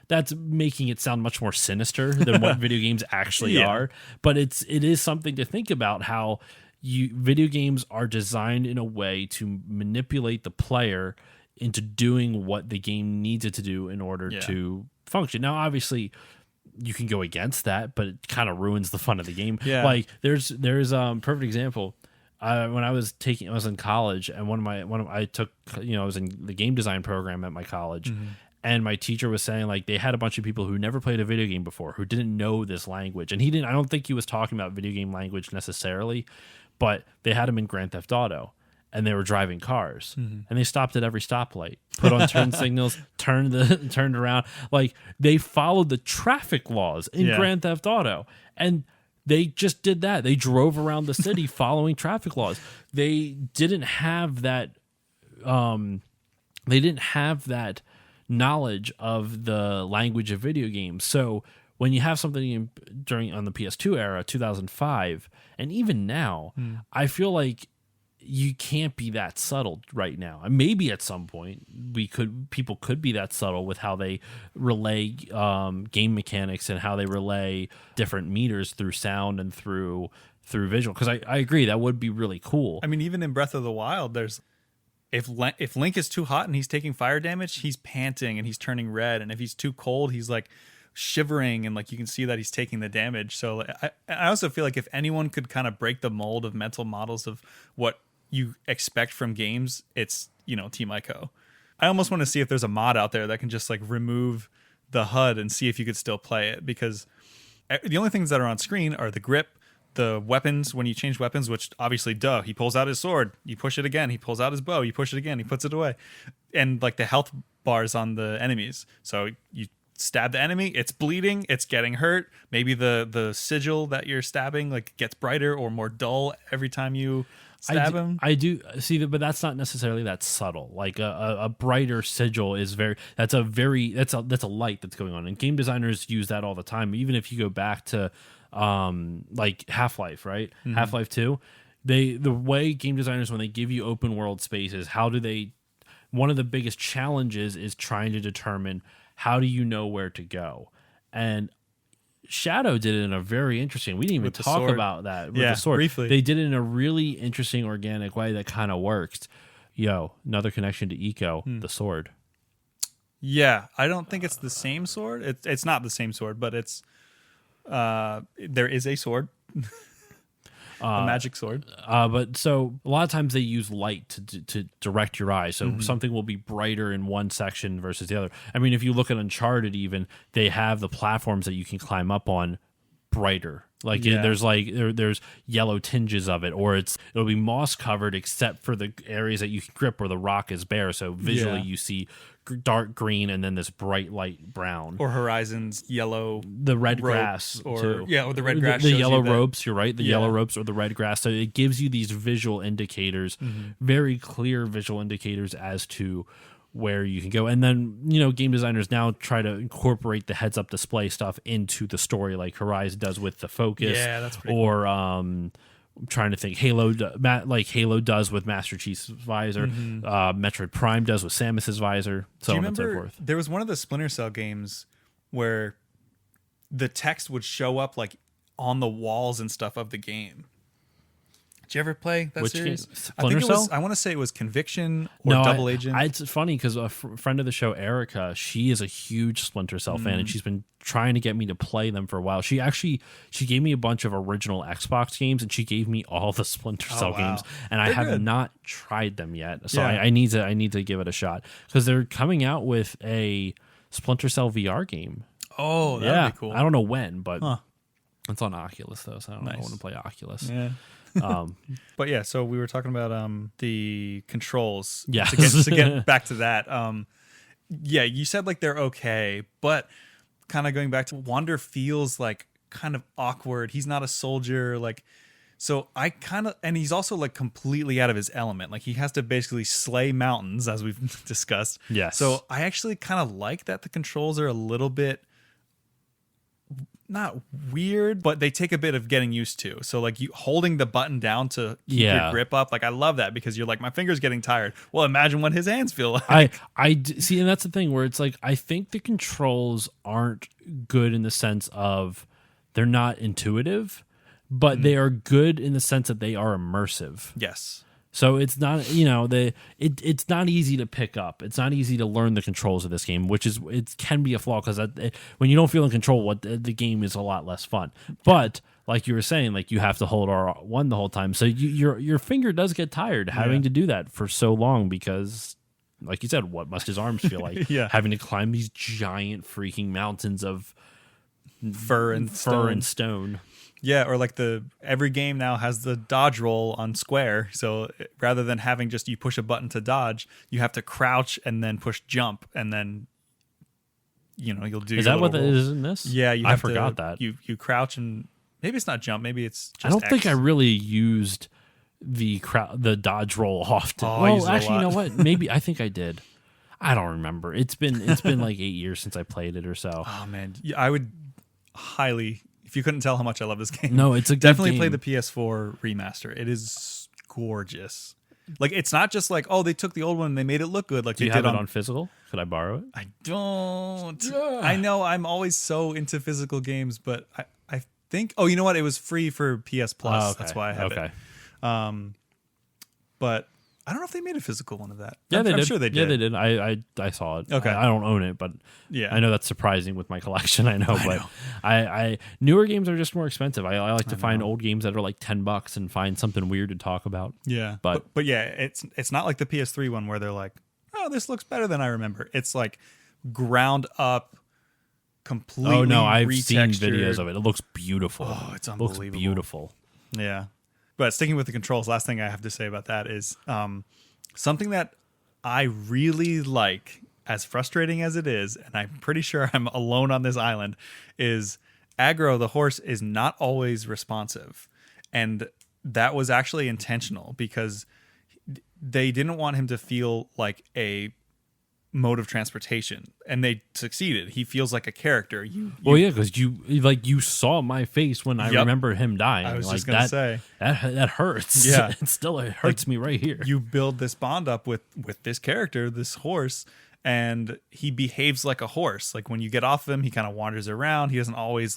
that's making it sound much more sinister than what video games actually are. But it is something to think about, how video games are designed in a way to manipulate the player into doing what the game needs it to do in order to function. Now, obviously, you can go against that, but it kind of ruins the fun of the game. Yeah. Like there's perfect example. When I was in college, and I was in the game design program at my college, and my teacher was saying, like, they had a bunch of people who never played a video game before, who didn't know this language, and I don't think he was talking about video game language necessarily, but they had him in Grand Theft Auto, and they were driving cars, and they stopped at every stoplight, put on turn signals, turned around, like they followed the traffic laws in Grand Theft Auto, and they just did that. They drove around the city following traffic laws. They didn't have that. They didn't have that knowledge of the language of video games. So when you have something on the PS2 era, 2005, and even now, I feel like you can't be that subtle right now. And maybe at some point people could be that subtle with how they relay game mechanics and how they relay different meters through sound and through visual. Because I agree, that would be really cool. I mean, even in Breath of the Wild, there's if Link is too hot and he's taking fire damage, he's panting and he's turning red, and if he's too cold, he's like shivering, and like you can see that he's taking the damage. So I also feel like if anyone could kind of break the mold of mental models of what you expect from games, it's Team Ico. I almost want to see if there's a mod out there that can just like remove the HUD and see if you could still play it, because the only things that are on screen are the grip, the weapons. When you change weapons, which obviously he pulls out his sword, you push it again, he pulls out his bow, you push it again, he puts it away, and like the health bars on the enemies. So you stab the enemy, it's bleeding, it's getting hurt, maybe the sigil that you're stabbing like gets brighter or more dull every time you stab him. I do see that, but that's not necessarily that subtle. Like a brighter sigil is that's a light that's going on, and game designers use that all the time. Even if you go back to like Half-Life, right? Half-Life 2, the way game designers, when they give you open world spaces, one of the biggest challenges is trying to determine, how do you know where to go? And Shadow did it in a very interesting. We didn't even talk about that with the sword. Briefly. They did it in a really interesting, organic way that kind of works. Another connection to Eco, the sword. Yeah, I don't think it's the same sword. It's not the same sword, but it's there is a sword. A magic sword. But so a lot of times they use light to direct your eyes. So something will be brighter in one section versus the other. I mean, if you look at Uncharted, even they have the platforms that you can climb up on brighter. Like there's yellow tinges of it, or it'll be moss covered except for the areas that you can grip where the rock is bare. So visually you see dark green and then this bright light brown. Or Horizon's yellow, the red grass, or the red grass. The yellow ropes. You're right. The yellow ropes or the red grass. So it gives you these visual indicators, very clear visual indicators as to where you can go. And then, game designers now try to incorporate the heads-up display stuff into the story, like Horizon does with the focus. Yeah, that's pretty cool. I'm trying to think, Halo does with Master Chief's visor. Metroid Prime does with Samus's visor, so on and so forth. There was one of the Splinter Cell games where the text would show up like on the walls and stuff of the game. Did you ever play that Which series? game? I think Splinter it was. Cell? I want to say it was Conviction or Double Agent. It's funny because a friend of the show, Erica, she is a huge Splinter Cell fan, and she's been trying to get me to play them for a while. She gave me a bunch of original Xbox games, and she gave me all the Splinter Cell games, and I have not tried them yet. So I need to give it a shot because they're coming out with a Splinter Cell VR game. Oh, that'd be cool. I don't know when, but it's on Oculus though, so I don't know. I want to play Oculus. Yeah. But yeah, so we were talking about the controls. Yeah. To get back to that. Yeah, you said like they're okay, but kind of going back to Wander feels like kind of awkward. He's not a soldier, like. So I kind of, and he's also like completely out of his element. Like he has to basically slay mountains, as we've discussed. Yes. So I actually kind of like that the controls are a little bit not weird, but they take a bit of getting used to. So like you holding the button down to keep your grip up, like I love that because you're like, my finger's getting tired. Well, imagine what his hands feel like. I see, and that's the thing where it's like I think the controls aren't good in the sense of they're not intuitive, but they are good in the sense that they are immersive. Yes. So it's not, it's not easy to pick up. It's not easy to learn the controls of this game, which is, it can be a flaw because when you don't feel in control, the game is a lot less fun. But like you were saying, like you have to hold R1 the whole time. So your finger does get tired having to do that for so long because, like you said, what must his arms feel like? Having to climb these giant freaking mountains of fur and stone. Yeah, or like every game now has the dodge roll on square. So rather than having just you push a button to dodge, you have to crouch and then push jump, and then you'll do. Is that what it is in this? Yeah, I forgot that you crouch and maybe it's not jump, maybe it's just I don't X. think I really used the dodge roll often. Oh, well, actually, you know what? Maybe I think I did. I don't remember. It's been like 8 years since I played it or so. Oh man, I would highly. If you couldn't tell how much I love this game, no, it's a good definitely game. play the PS4 remaster. It is gorgeous. Like it's not just like they took the old one and they made it look good. Like do you have it on physical? Could I borrow it? I don't. I know I'm always so into physical games, but I think. Oh, you know what? It was free for PS Plus. Oh, okay. That's why I have it. But I don't know if they made a physical one of that. Yeah, I'm sure they did. Yeah, they did. I saw it. Okay. I don't own it, but yeah, I know that's surprising with my collection. I know. I newer games are just more expensive. I like to find old games that are like $10 and find something weird to talk about. Yeah, but yeah, it's not like the PS3 one where they're like, oh, this looks better than I remember. It's like ground up, completely. Oh no, I've retextured. seen videos of it. It looks beautiful. Oh, it's unbelievable. It looks beautiful. Yeah. But sticking with the controls, last thing I have to say about that is something that I really like, as frustrating as it is, and I'm pretty sure I'm alone on this island, is Aggro, the horse, is not always responsive. And that was actually intentional because they didn't want him to feel like a mode of transportation, and they succeeded. He feels like a character. Well, yeah, because you saw my face when I remember him dying. I was like just gonna say that hurts. Yeah, it hurts me right here. You build this bond up with this character, this horse, and he behaves like a horse. Like when you get off of him, he kind of wanders around. He doesn't always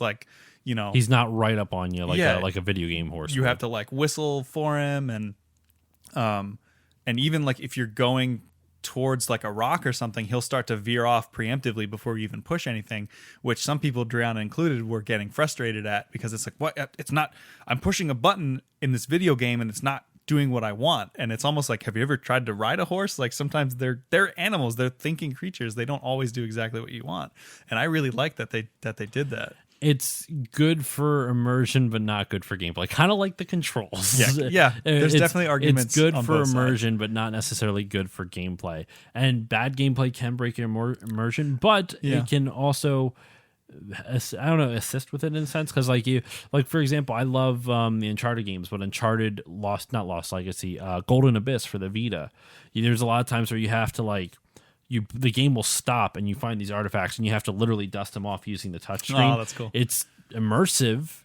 he's not right up on you like a video game horse. You have to like whistle for him, and even like if you're going towards like a rock or something, he'll start to veer off preemptively before you even push anything, which some people, Driana included, were getting frustrated at because it's like, what? It's not, I'm pushing a button in this video game and it's not doing what I want. And it's almost like, have you ever tried to ride a horse? Like sometimes they're animals, they're thinking creatures. They don't always do exactly what you want. And I really like that they did that. It's good for immersion, but not good for gameplay. Kind of like the controls. Yeah. There's definitely arguments. It's good on for both immersion, sides. but not necessarily good for gameplay. And bad gameplay can break your immersion, but it can also, assist with it in a sense. Because for example, I love the Uncharted games, but Uncharted not Lost Legacy, Golden Abyss for the Vita. There's a lot of times where you have to the game will stop and you find these artifacts and you have to literally dust them off using the touchscreen. Oh, that's cool. It's immersive,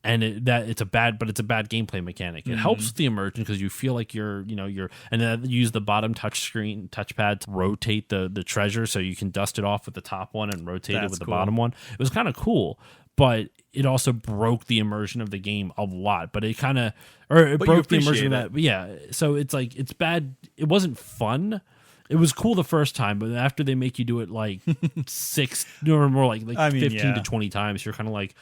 and it's a bad gameplay mechanic. It helps with the immersion because you feel like you're and then you use the bottom touchpad to rotate the treasure so you can dust it off with the top one and rotate it with the bottom one. It was kind of cool. but it also broke the immersion of the game a lot. But it kind of, or it broke the immersion of that. Yeah. So it's like, it's bad. It wasn't fun. It was cool the first time, but after they make you do it like 6 or more, like 15 to 20 times, you're kind of like,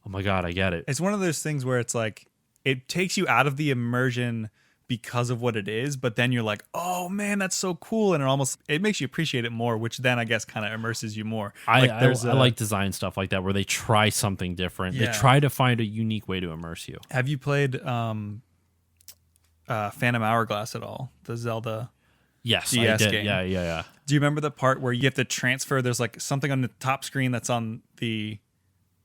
oh my God, I get it. It's one of those things where it's like, it takes you out of the immersion because of what it is, but then you're like, oh man, that's so cool. And it makes you appreciate it more, which then I guess kind of immerses you more. I like design stuff like that where they try something different. Yeah. They try to find a unique way to immerse you. Have you played Phantom Hourglass at all? The Zelda DS I did. Game. Yeah. Do you remember the part where you have to transfer? There's like something on the top screen that's on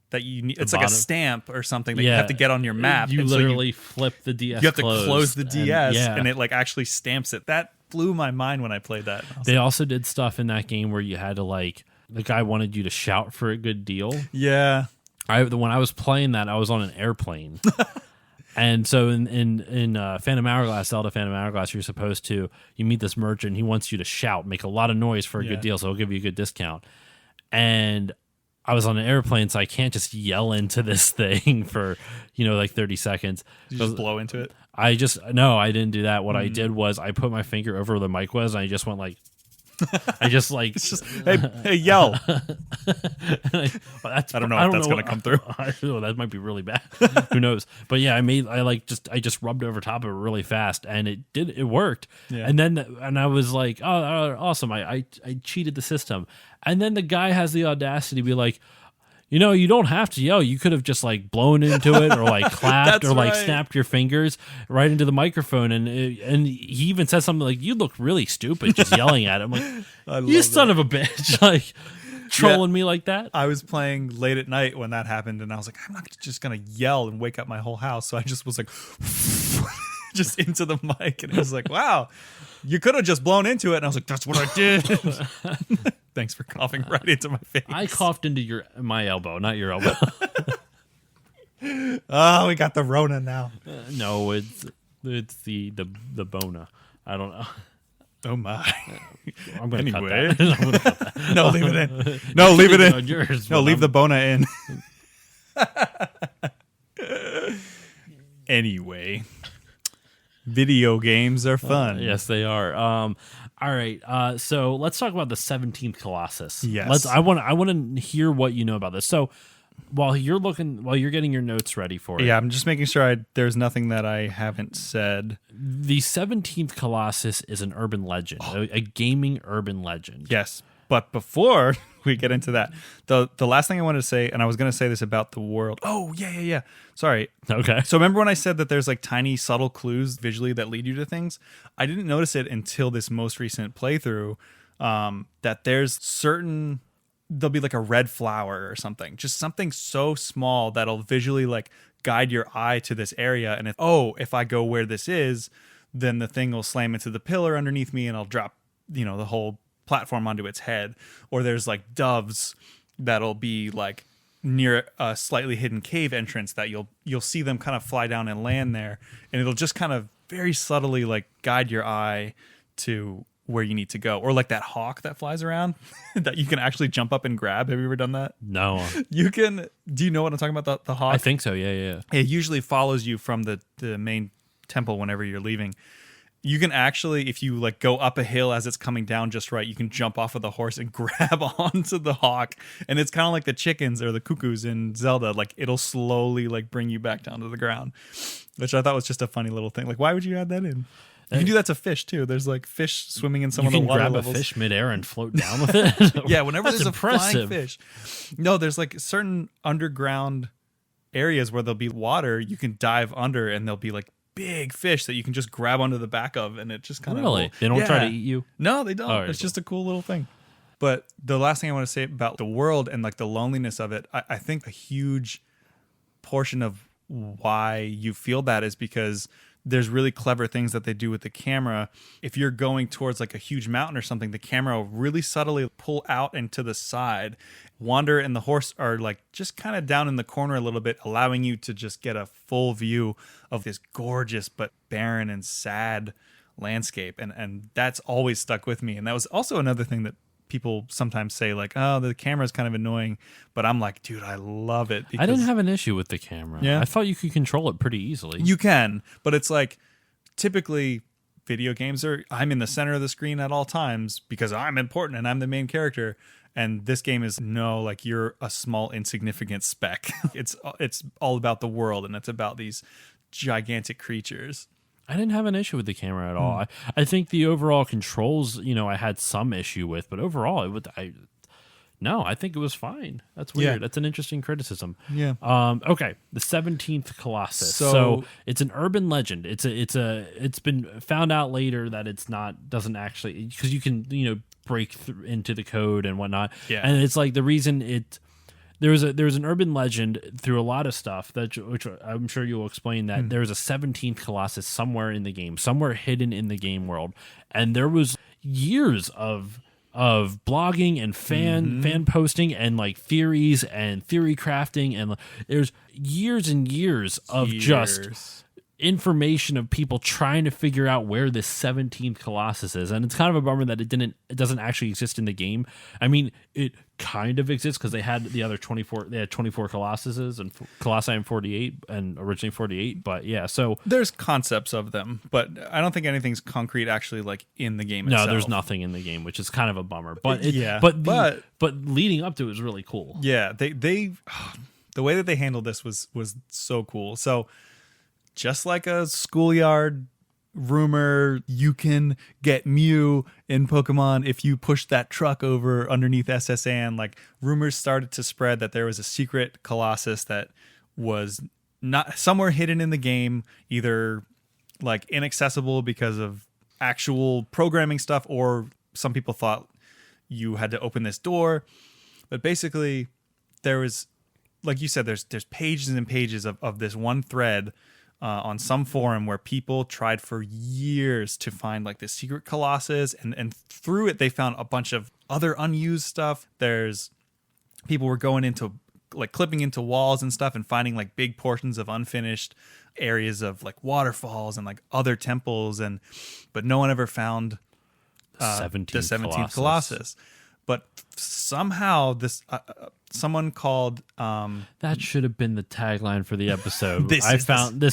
that you need. It's like a stamp or something that you have to get on your map. You literally flip the DS. You have to close the DS, and it like actually stamps it. That blew my mind when I played that. They also did stuff in that game where you had to like, the guy wanted you to shout for a good deal. Yeah. When I was playing that, I was on an airplane. And so in Phantom Hourglass, Zelda Phantom Hourglass, you meet this merchant. He wants you to shout, make a lot of noise for a good deal, so he'll give you a good discount. And I was on an airplane, so I can't just yell into this thing for, like 30 seconds. Did you just blow into it? I didn't do that. What I did was I put my finger over where the mic was, and I just went like, hey, yell. I don't know if that's going to come through. That might be really bad. Who knows? But yeah, I just rubbed over top of it really fast, and it worked. Yeah. And I was like, oh, awesome. I cheated the system. And then the guy has the audacity to be like, you don't have to yell. You could have just like blown into it or like clapped or like snapped your fingers right into the microphone. And he even said something like, you look really stupid just yelling at him. Like, you son of a bitch. Like trolling me like that. I was playing late at night when that happened, and I was like, I'm not just going to yell and wake up my whole house. So I just was like, just into the mic. And it was like, wow, you could have just blown into it. And I was like, that's what I did. Thanks for coughing right into my face. I coughed into my elbow, not your elbow. Oh, we got the Rona now. No, it's the Bona. I don't know. Oh my! I'm going to cut that. I'm gonna cut that. No, leave it in. No, leave it in. Yours, no, leave the Bona in. Anyway, video games are fun. Yes, they are. All right, so let's talk about the 17th Colossus. Yes, I want to hear what you know about this. So while you're getting your notes ready for it, yeah, I'm just making sure there's nothing that I haven't said. The 17th Colossus is an urban legend, a gaming urban legend. Yes, but before we get into that, the last thing I wanted to say, and I was going to say this about the world. Oh yeah. Sorry. Okay. So remember when I said that there's like tiny subtle clues visually that lead you to things? I didn't notice it until this most recent playthrough. That there'll be like a red flower or something, just something so small that'll visually like guide your eye to this area. And if I go where this is, then the thing will slam into the pillar underneath me and I'll drop, the whole platform onto its head. Or there's like doves that'll be like near a slightly hidden cave entrance that you'll see them kind of fly down and land there, and it'll just kind of very subtly like guide your eye to where you need to go. Or like that hawk that flies around that you can actually jump up and grab. Have you ever done that? No. You can. Do you know what I'm talking about? The hawk? I think so. Yeah. It usually follows you from the main temple whenever you're leaving. You can actually, if you like go up a hill as it's coming down just right, you can jump off of the horse and grab onto the hawk. And it's kind of like the chickens or the cuckoos in Zelda. Like it'll slowly like bring you back down to the ground, which I thought was just a funny little thing. Like, why would you add that in? You can do that to fish too. There's like fish swimming in some of the water levels. You can grab a fish midair and float down with it. Yeah, whenever there's a flying fish. No, there's like certain underground areas where there'll be water. You can dive under and there'll be like big fish that you can just grab onto the back of, and it just kind of they don't try to eat you. No, they don't. It's just a cool little thing. But the last thing I want to say about the world and like the loneliness of it, I think a huge portion of why you feel that is because there's really clever things that they do with the camera. If you're going towards like a huge mountain or something, the camera will really subtly pull out and to the side. Wander and the horse are like just kind of down in the corner a little bit, allowing you to just get a full view of this gorgeous but barren and sad landscape. And that's always stuck with me. And that was also another thing that people sometimes say like, oh, the camera's kind of annoying, but I'm like, dude, I love it. I didn't have an issue with the camera. Yeah? I thought you could control it pretty easily. You can, but it's like typically video games I'm in the center of the screen at all times because I'm important and I'm the main character. And this game is no, like you're a small insignificant speck. It's all about the world, and it's about these gigantic creatures. I didn't have an issue with the camera at all. I think the overall controls, I had some issue with, but overall, I think it was fine. That's weird. Yeah. That's an interesting criticism. Yeah. Okay. The 17th Colossus. So it's an urban legend. It's been found out later that doesn't actually, because you can, break into the code and whatnot. Yeah. And it's like the reason there was an urban legend through a lot of stuff which I'm sure you'll explain that there was a 17th Colossus somewhere in the game, somewhere hidden in the game world, and there was years of blogging and fan posting and like theories and theory crafting, and there's years and years of just information of people trying to figure out where this 17th Colossus is, and it's kind of a bummer that it doesn't actually exist in the game. I mean, it kind of exists because they had the other 24. They had 24 Colossuses and Colossi and 48, and originally 48. But yeah, so there's concepts of them, but I don't think anything's concrete actually like in the game itself. No, there's nothing in the game, which is kind of a bummer. But but leading up to it was really cool. Yeah, they the way that they handled this was so cool. So just like a schoolyard rumor, you can get Mew in Pokemon if you push that truck over underneath SSN. Like, rumors started to spread that there was a secret Colossus that was not somewhere hidden in the game, either like inaccessible because of actual programming stuff, or some people thought you had to open this door. But basically, there was, like you said, there's pages and pages of this one thread on some forum where people tried for years to find like this secret Colossus, and through it they found a bunch of other unused stuff. There's people were going into like clipping into walls and stuff and finding like big portions of unfinished areas of like waterfalls and like other temples, but no one ever found the 17th Colossus. But somehow this someone called that should have been the tagline for the episode. This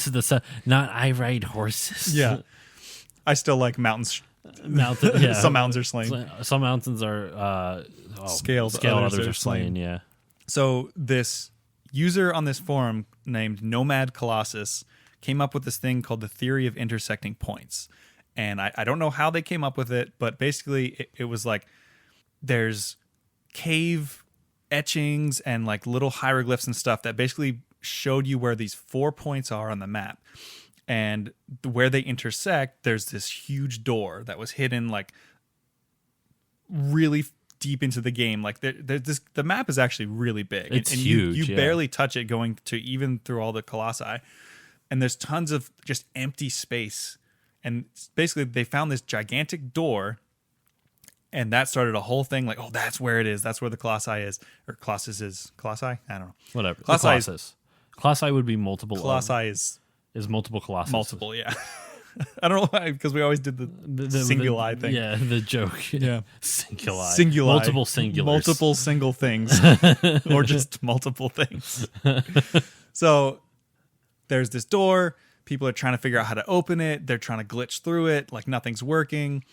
is not I ride horses. Yeah, I still like mountains. Yeah. Some mountains are slain. Some mountains are scaled. Others are slain. Yeah. So this user on this forum named Nomad Colossus came up with this thing called the theory of intersecting points, and I don't know how they came up with it, but basically it was like there's cave etchings and like little hieroglyphs and stuff that basically showed you where these 4 points are on the map, and where they intersect there's this huge door that was hidden like really deep into the game. Like the map is actually really big. It's and huge. You barely touch it going to even through all the colossi, and there's tons of just empty space, and basically they found this gigantic door. And that started a whole thing like, oh, that's where it is. That's where the Colossi is. Or Colossus is. Colossi? I don't know. Whatever. Colossus. Colossi would be multiple. Colossi is multiple Colossus. Multiple, yeah. I don't know why, because we always did the singuli thing. Yeah, the joke. Yeah. Singuli. Multiple singulars. Multiple single things. Or just multiple things. So there's this door. People are trying to figure out how to open it. They're trying to glitch through it. Like nothing's working.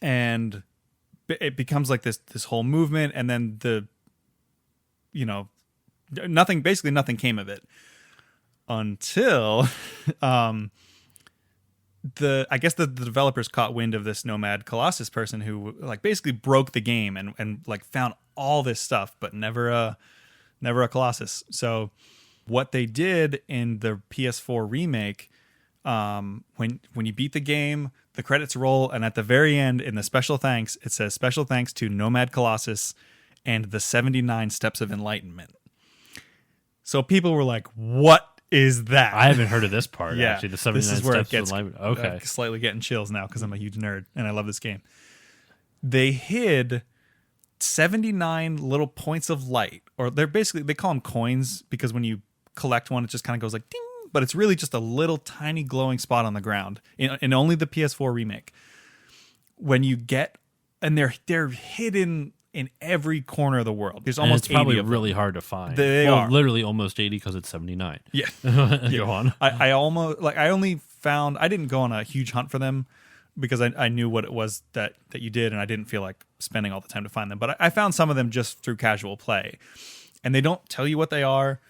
And it becomes like this whole movement, and then nothing came of it until I guess the developers caught wind of this Nomad Colossus person who like basically broke the game and like found all this stuff, but never a Colossus. So what they did in the PS4 remake, when you beat the game, the credits roll, and at the very end, in the special thanks, it says special thanks to Nomad Colossus and the 79 Steps of Enlightenment. So people were like, "What is that?" I haven't heard of this part. Yeah, actually, the 79 this is where Steps it gets of Enlightenment. Okay, slightly getting chills now because I'm a huge nerd and I love this game. They hid 79 little points of light, or they call them coins because when you collect one, it just kind of goes like ding. But it's really just a little tiny glowing spot on the ground in only the PS4 remake. When you get and they're hidden in every corner of the world. There's And almost it's probably 80 of them. really hard to find. They are literally almost 80 because it's 79. Yeah. Go on. I almost I only found, I didn't go on a huge hunt for them because I knew what it was that you did, and I didn't feel like spending all the time to find them. But I found some of them just through casual play, and they don't tell you what they are.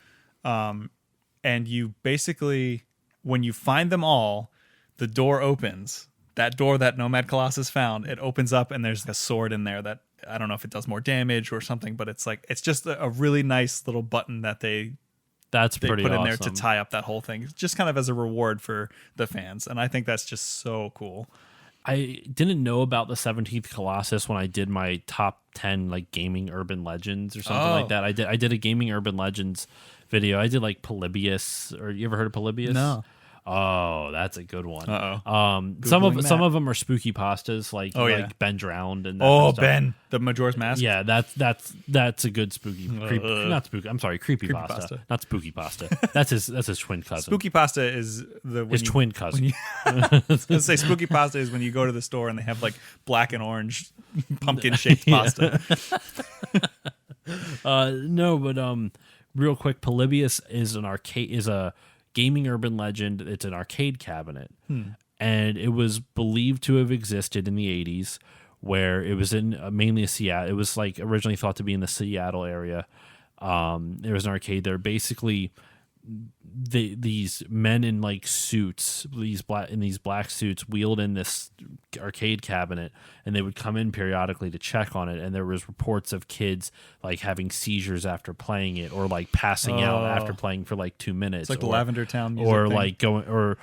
And you basically, when you find them all, the door opens. That door that Nomad Colossus found, it opens up, and there's a sword in there that I don't know if it does more damage or something, but it's just a really nice little button that they Pretty put awesome. in there to tie up that whole thing, just kind of as a reward for the fans. And I think that's just so cool. I didn't know about the 17th Colossus when I did my top 10 like gaming urban legends or something like that. I did a gaming urban legends video. I did like Polybius, or you ever heard of Polybius? No. Oh, that's a good one. Some Some of them are spooky pastas, like Ben Drowned and that kind of stuff. Ben, the Majora's Mask. Yeah, that's a good spooky, not spooky. I'm sorry, creepy pasta, not spooky pasta. That's his twin cousin. Spooky pasta is his twin cousin. I was gonna say spooky pasta is when you go to the store and they have like black and orange pumpkin shaped pasta. No, but real quick, Polybius is a gaming urban legend. It's an arcade cabinet, and it was believed to have existed in the 80s, where it was in mainly Seattle. It was like originally thought to be in the Seattle area. There was an arcade there. Basically, these men in like suits, these black suits, wheeled in this arcade cabinet, and they would come in periodically to check on it. And there was reports of kids like having seizures after playing it, or like passing out after playing for like 2 minutes. It's like the Lavender Town music or thing. like going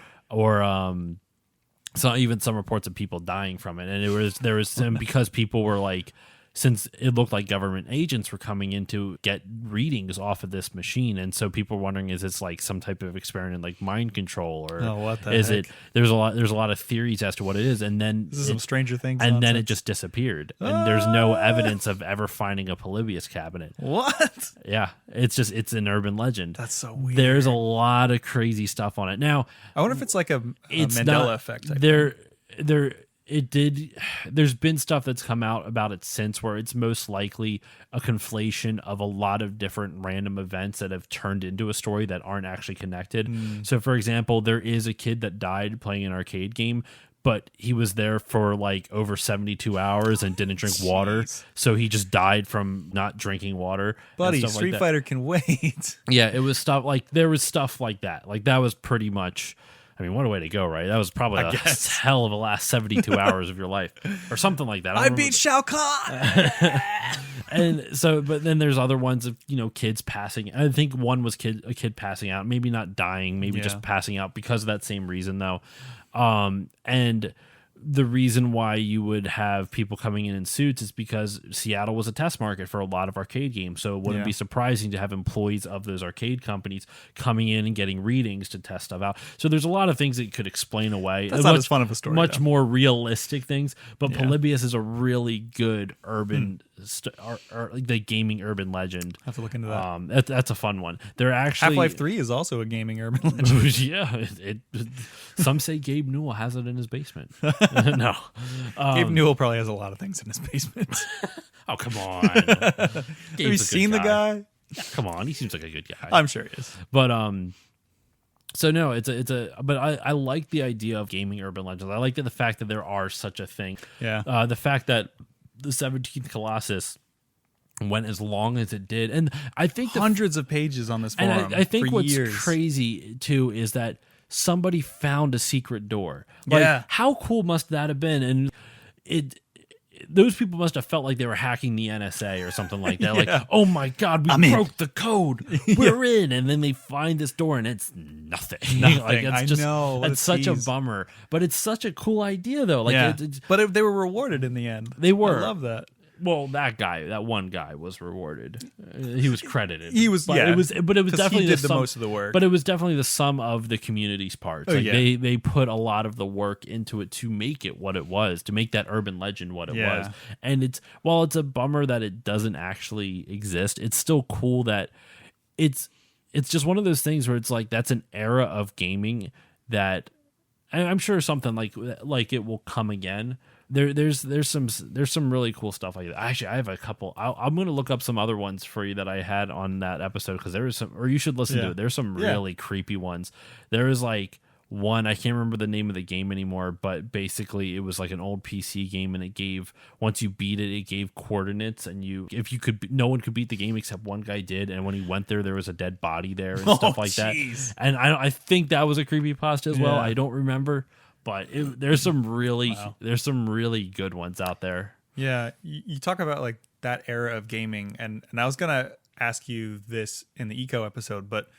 so even some reports of people dying from it. And there was some because people were like, since it looked like government agents were coming in to get readings off of this machine, and so people were wondering, is this like some type of experiment, like mind control, or what the is heck? it? There's a lot of theories as to what it is, and then This is some Stranger Things and then nonsense. it just disappeared, and there's no evidence of ever finding a Polybius cabinet. What? Yeah, it's an urban legend. That's so weird. There's a lot of crazy stuff on it. Now, I wonder if it's like a it's Mandela not, effect. Type there's been stuff that's come out about it since, where it's most likely a conflation of a lot of different random events that have turned into a story that aren't actually connected. So for example, there is a kid that died playing an arcade game, but he was there for like over 72 hours and didn't drink water, so he just died from not drinking water. Buddy, and stuff Street like Fighter can wait. Yeah, it was stuff like, there was stuff like that. Like that was pretty much, I mean, what a way to go, right? That was probably a hell of a last 72 hours of your life, or something like that. I beat Shao Kahn. And so, but then there's other ones of, kids passing. I think one was a kid passing out, maybe not dying, maybe just passing out because of that same reason though. And the reason why you would have people coming in suits is because Seattle was a test market for a lot of arcade games. So it wouldn't be surprising to have employees of those arcade companies coming in and getting readings to test stuff out. So there's a lot of things that could explain away. That's not as fun of a story. Much though. more realistic things. But Polybius is a really good urban, the gaming urban legend. I have to look into that. That's a fun one. They're actually Half-Life 3 is also a gaming urban legend. yeah. Some say Gabe Newell has it in his basement. No. Gabe Newell probably has a lot of things in his basement. Oh, come on. Have you seen the guy? Yeah, come on. He seems like a good guy. I'm sure he is. But so no, but I like the idea of gaming urban legends. I like the fact that there are such a thing. Yeah. The fact that the 17th Colossus went as long as it did, and I think hundreds of pages on this forum. And I think for what's years. crazy too is that somebody found a secret door. Like, how cool must that have been? And those people must have felt like they were hacking the NSA or something like that. Like, oh my God, we broke the code. We're in. And then they find this door and it's nothing. Like, it's know. It's such a bummer. But it's such a cool idea though. Like, but they were rewarded in the end. They were. I love that. Well, that one guy was rewarded. He was credited. He was, but it was definitely he did the most of the work. But it was definitely the sum of the community's parts. They put a lot of the work into it to make it what it was, to make that urban legend what it was. And while it's a bummer that it doesn't actually exist, it's still cool that it's just one of those things where it's like, that's an era of gaming that, and I'm sure something like it will come again. there's some really cool stuff like that. Actually, I have a couple. I'm going to look up some other ones for you that I had on that episode because there was some, or you should listen to it. There's some really creepy ones. There was like one, I can't remember the name of the game anymore, but basically it was like an old PC game, and it gave, once you beat it, it gave coordinates, and no one could beat the game except one guy did, and when he went there was a dead body there and stuff like that. And I think that was a creepypasta as well. I don't remember, but there's some really good ones out there. Yeah, you talk about like that era of gaming, and I was gonna ask you this in the Eco episode, but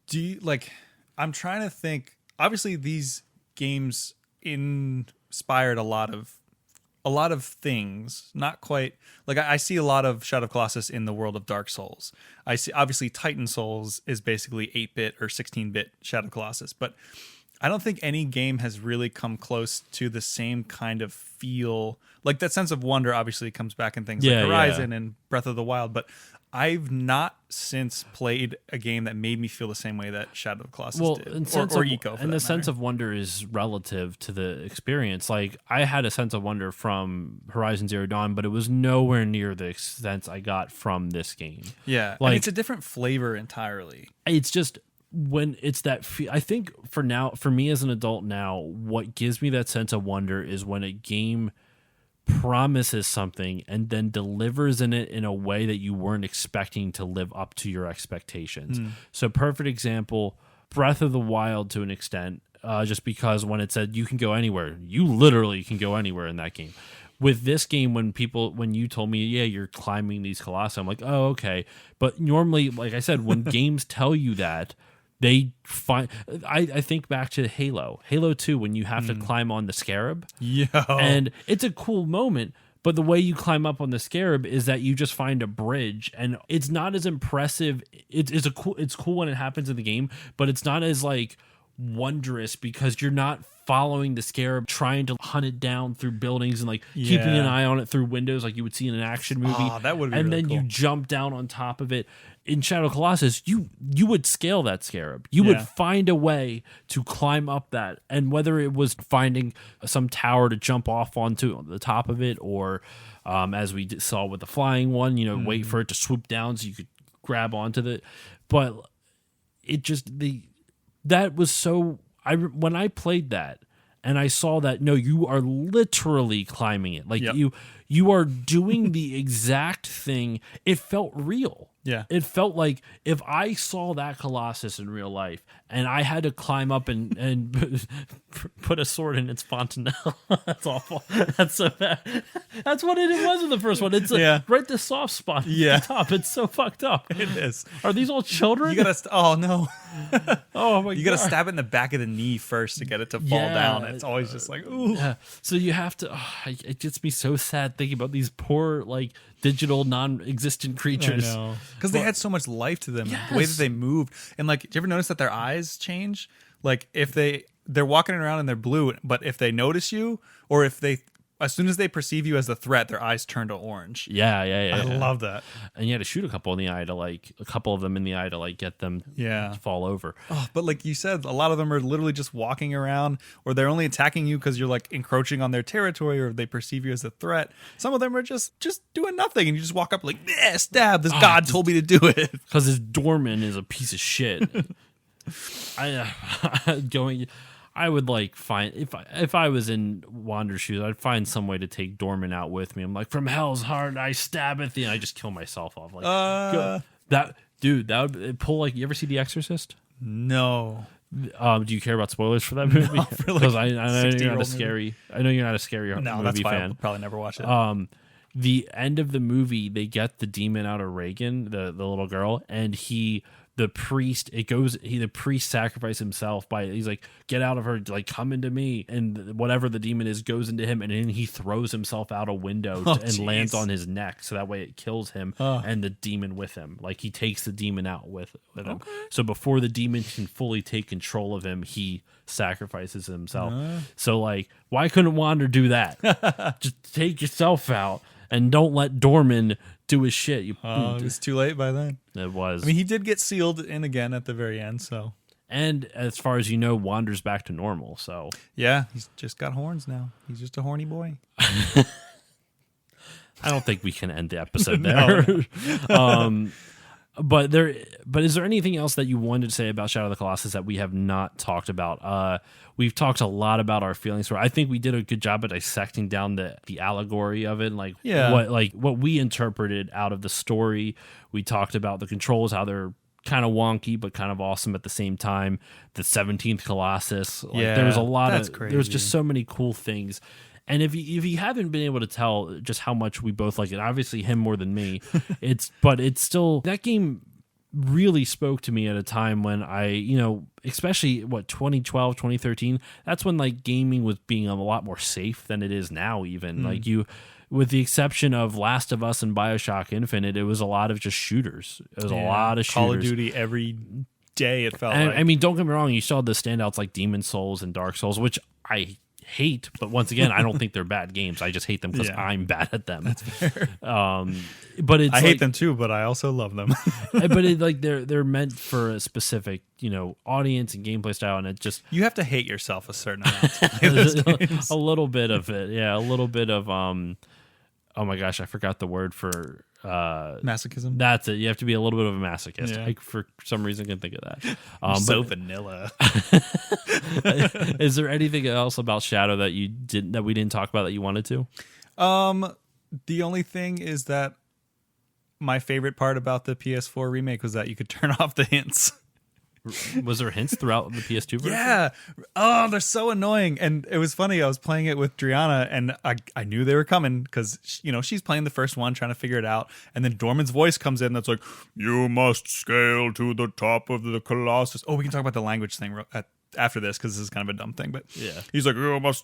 do you like? I'm trying to think. Obviously, these games inspired a lot of things. Not quite like I see a lot of Shadow of Colossus in the world of Dark Souls. I see obviously Titan Souls is basically 8-bit or 16-bit Shadow of Colossus, but I don't think any game has really come close to the same kind of feel. Like that sense of wonder obviously comes back in things like Horizon and Breath of the Wild, but I've not since played a game that made me feel the same way that Shadow of Colossus did. Or Eco, and the sense of wonder is relative to the experience. Like, I had a sense of wonder from Horizon Zero Dawn, but it was nowhere near the sense I got from this game. Yeah, like, and it's a different flavor entirely. It's just when it's that I think for me as an adult now, what gives me that sense of wonder is when a game promises something and then delivers in it in a way that you weren't expecting to live up to your expectations. So perfect example, Breath of the Wild to an extent, just because when it said you can go anywhere, you literally can go anywhere in that game. With this game, when you told me, yeah, you're climbing these colossi, I'm like, oh, okay. But normally, like I said, when games tell you that, they find. I think back to Halo 2 when you have to climb on the scarab. Yeah, and it's a cool moment. But the way you climb up on the scarab is that you just find a bridge, and it's not as impressive. It's cool when it happens in the game, but it's not as like wondrous because you're not following the scarab, trying to hunt it down through buildings and like keeping an eye on it through windows like you would see in an action movie. Oh, that would be and really then cool. you jump down on top of it. In Shadow of Colossus, you would scale that scarab. You would find a way to climb up that. And whether it was finding some tower to jump off onto on the top of it, or as we saw with the flying one, wait for it to swoop down so you could grab onto it. But it just, that was so, when I played that and I saw that, no, you are literally climbing it. Like you are doing the exact thing. It felt real. Yeah. It felt like if I saw that Colossus in real life and I had to climb up and put a sword in its fontanelle. That's awful. That's so bad. That's what it was in the first one. It's right the soft spot at the top. It's so fucked up. It is. Are these all children? You gotta oh no. Oh my god. You gotta stab it in the back of the knee first to get it to fall down. It's always just like, ooh. Yeah. So you have to it gets me so sad thinking about these poor like digital non-existent creatures. I know. Because they had so much life to them. Yes. The way that they moved. And like, do you ever notice that their eyes change? Like if they're walking around and they're blue, but if they notice you, or if as soon as they perceive you as a threat, their eyes turn to orange. Yeah. I love that. And you had to shoot a couple of them in the eye to like get them to fall over. Oh, but like you said, a lot of them are literally just walking around, or they're only attacking you because you're like encroaching on their territory, or they perceive you as a threat. Some of them are just doing nothing, and you just walk up like, stab. This god told me to do it. Because his doorman is a piece of shit. I would like find if I was in Wander's shoes, I'd find some way to take Dorman out with me. I'm like, from hell's heart I stabbeth thee, and I just kill myself off. Like that would pull like, you ever see The Exorcist? No. Do you care about spoilers for that movie? Because I know you're not a scary. I know you're not a scary no, movie that's fine. fan. I'll probably never watch it. The end of the movie, they get the demon out of Reagan, the little girl, and the priest sacrifices himself he's like, get out of her, like, come into me, and whatever the demon is goes into him, and then he throws himself out a window and lands on his neck, so that way it kills him and the demon with him. Like, he takes the demon out with him. So before the demon can fully take control of him, he sacrifices himself. So like, why couldn't Wander do that? Just take yourself out and don't let Dorman do his shit. It was too late by then. It was. I mean, he did get sealed in again at the very end, so. And as far as you know, wanders back to normal. So Yeah, he's just got horns now. He's just a horny boy. I don't think we can end the episode there. But is there anything else that you wanted to say about Shadow of the Colossus that we have not talked about? We've talked a lot about our feelings for it. I think we did a good job at dissecting down the allegory of it, what we interpreted out of the story. We talked about the controls, how they're kind of wonky but kind of awesome at the same time. The 17th Colossus, there was a lot of crazy. there was just so many cool things. And if you haven't been able to tell just how much we both like it, obviously him more than me, it's still, that game really spoke to me at a time when especially 2012, 2013, that's when like gaming was being a lot more safe than it is now even. Like with the exception of Last of Us and BioShock Infinite, it was a lot of just shooters. It was a lot of shooters. Call of Duty every day it felt like. I mean, don't get me wrong, you saw the standouts like Demon Souls and Dark Souls, which I hate, but once again, I don't think they're bad games. I just hate them because I'm bad at them. That's fair. But I hate them too, but I also love them. But they're meant for a specific audience and gameplay style, and it just you have to hate yourself a certain amount. A little bit of it, a little bit of oh my gosh, I forgot the word for masochism. That's it. You have to be a little bit of a masochist. I, for some reason, can think of that. So vanilla. Is there anything else about Shadow that we didn't talk about that you wanted to? The only thing is that my favorite part about the PS4 remake was that you could turn off the hints. Was there hints throughout the PS2 version? Yeah. Oh, they're so annoying. And it was funny. I was playing it with Driana, and I knew they were coming because, she's playing the first one, trying to figure it out. And then Dorman's voice comes in that's like, you must scale to the top of the Colossus. Oh, we can talk about the language thing after this because this is kind of a dumb thing. But he's like, you must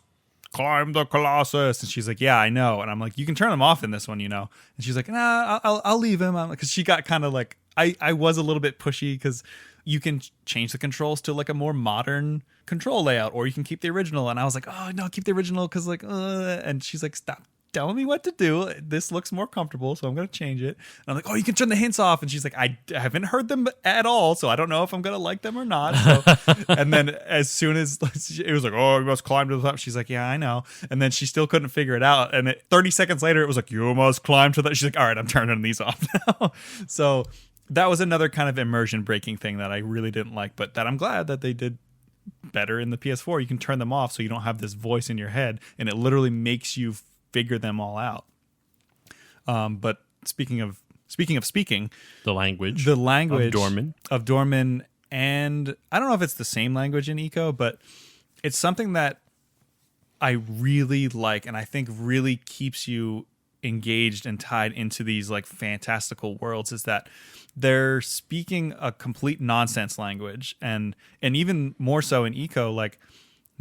climb the Colossus. And she's like, yeah, I know. And I'm like, you can turn him off in this one, And she's like, nah, I'll leave him. Because she got kind of like, I was a little bit pushy because you can change the controls to like a more modern control layout, or you can keep the original. And I was like, oh no, keep the original because and she's like, stop telling me what to do. This looks more comfortable, so I'm going to change it. And I'm like, oh, you can turn the hints off. And she's like, I haven't heard them at all, so I don't know if I'm going to like them or not. So, and then as soon as it was like, oh, you must climb to the top, she's like, yeah, I know. And then she still couldn't figure it out. And 30 seconds later, it was like, you must climb to that. She's like, all right, I'm turning these off now. So that was another kind of immersion breaking thing that I really didn't like, but that I'm glad that they did better in the PS4. You can turn them off so you don't have this voice in your head, and it literally makes you figure them all out. But speaking of speaking, the language of Dorman, and I don't know if it's the same language in Eco, but it's something that I really like, and I think really keeps you engaged and tied into these like fantastical worlds, is that they're speaking a complete nonsense language, and even more so in Eco, like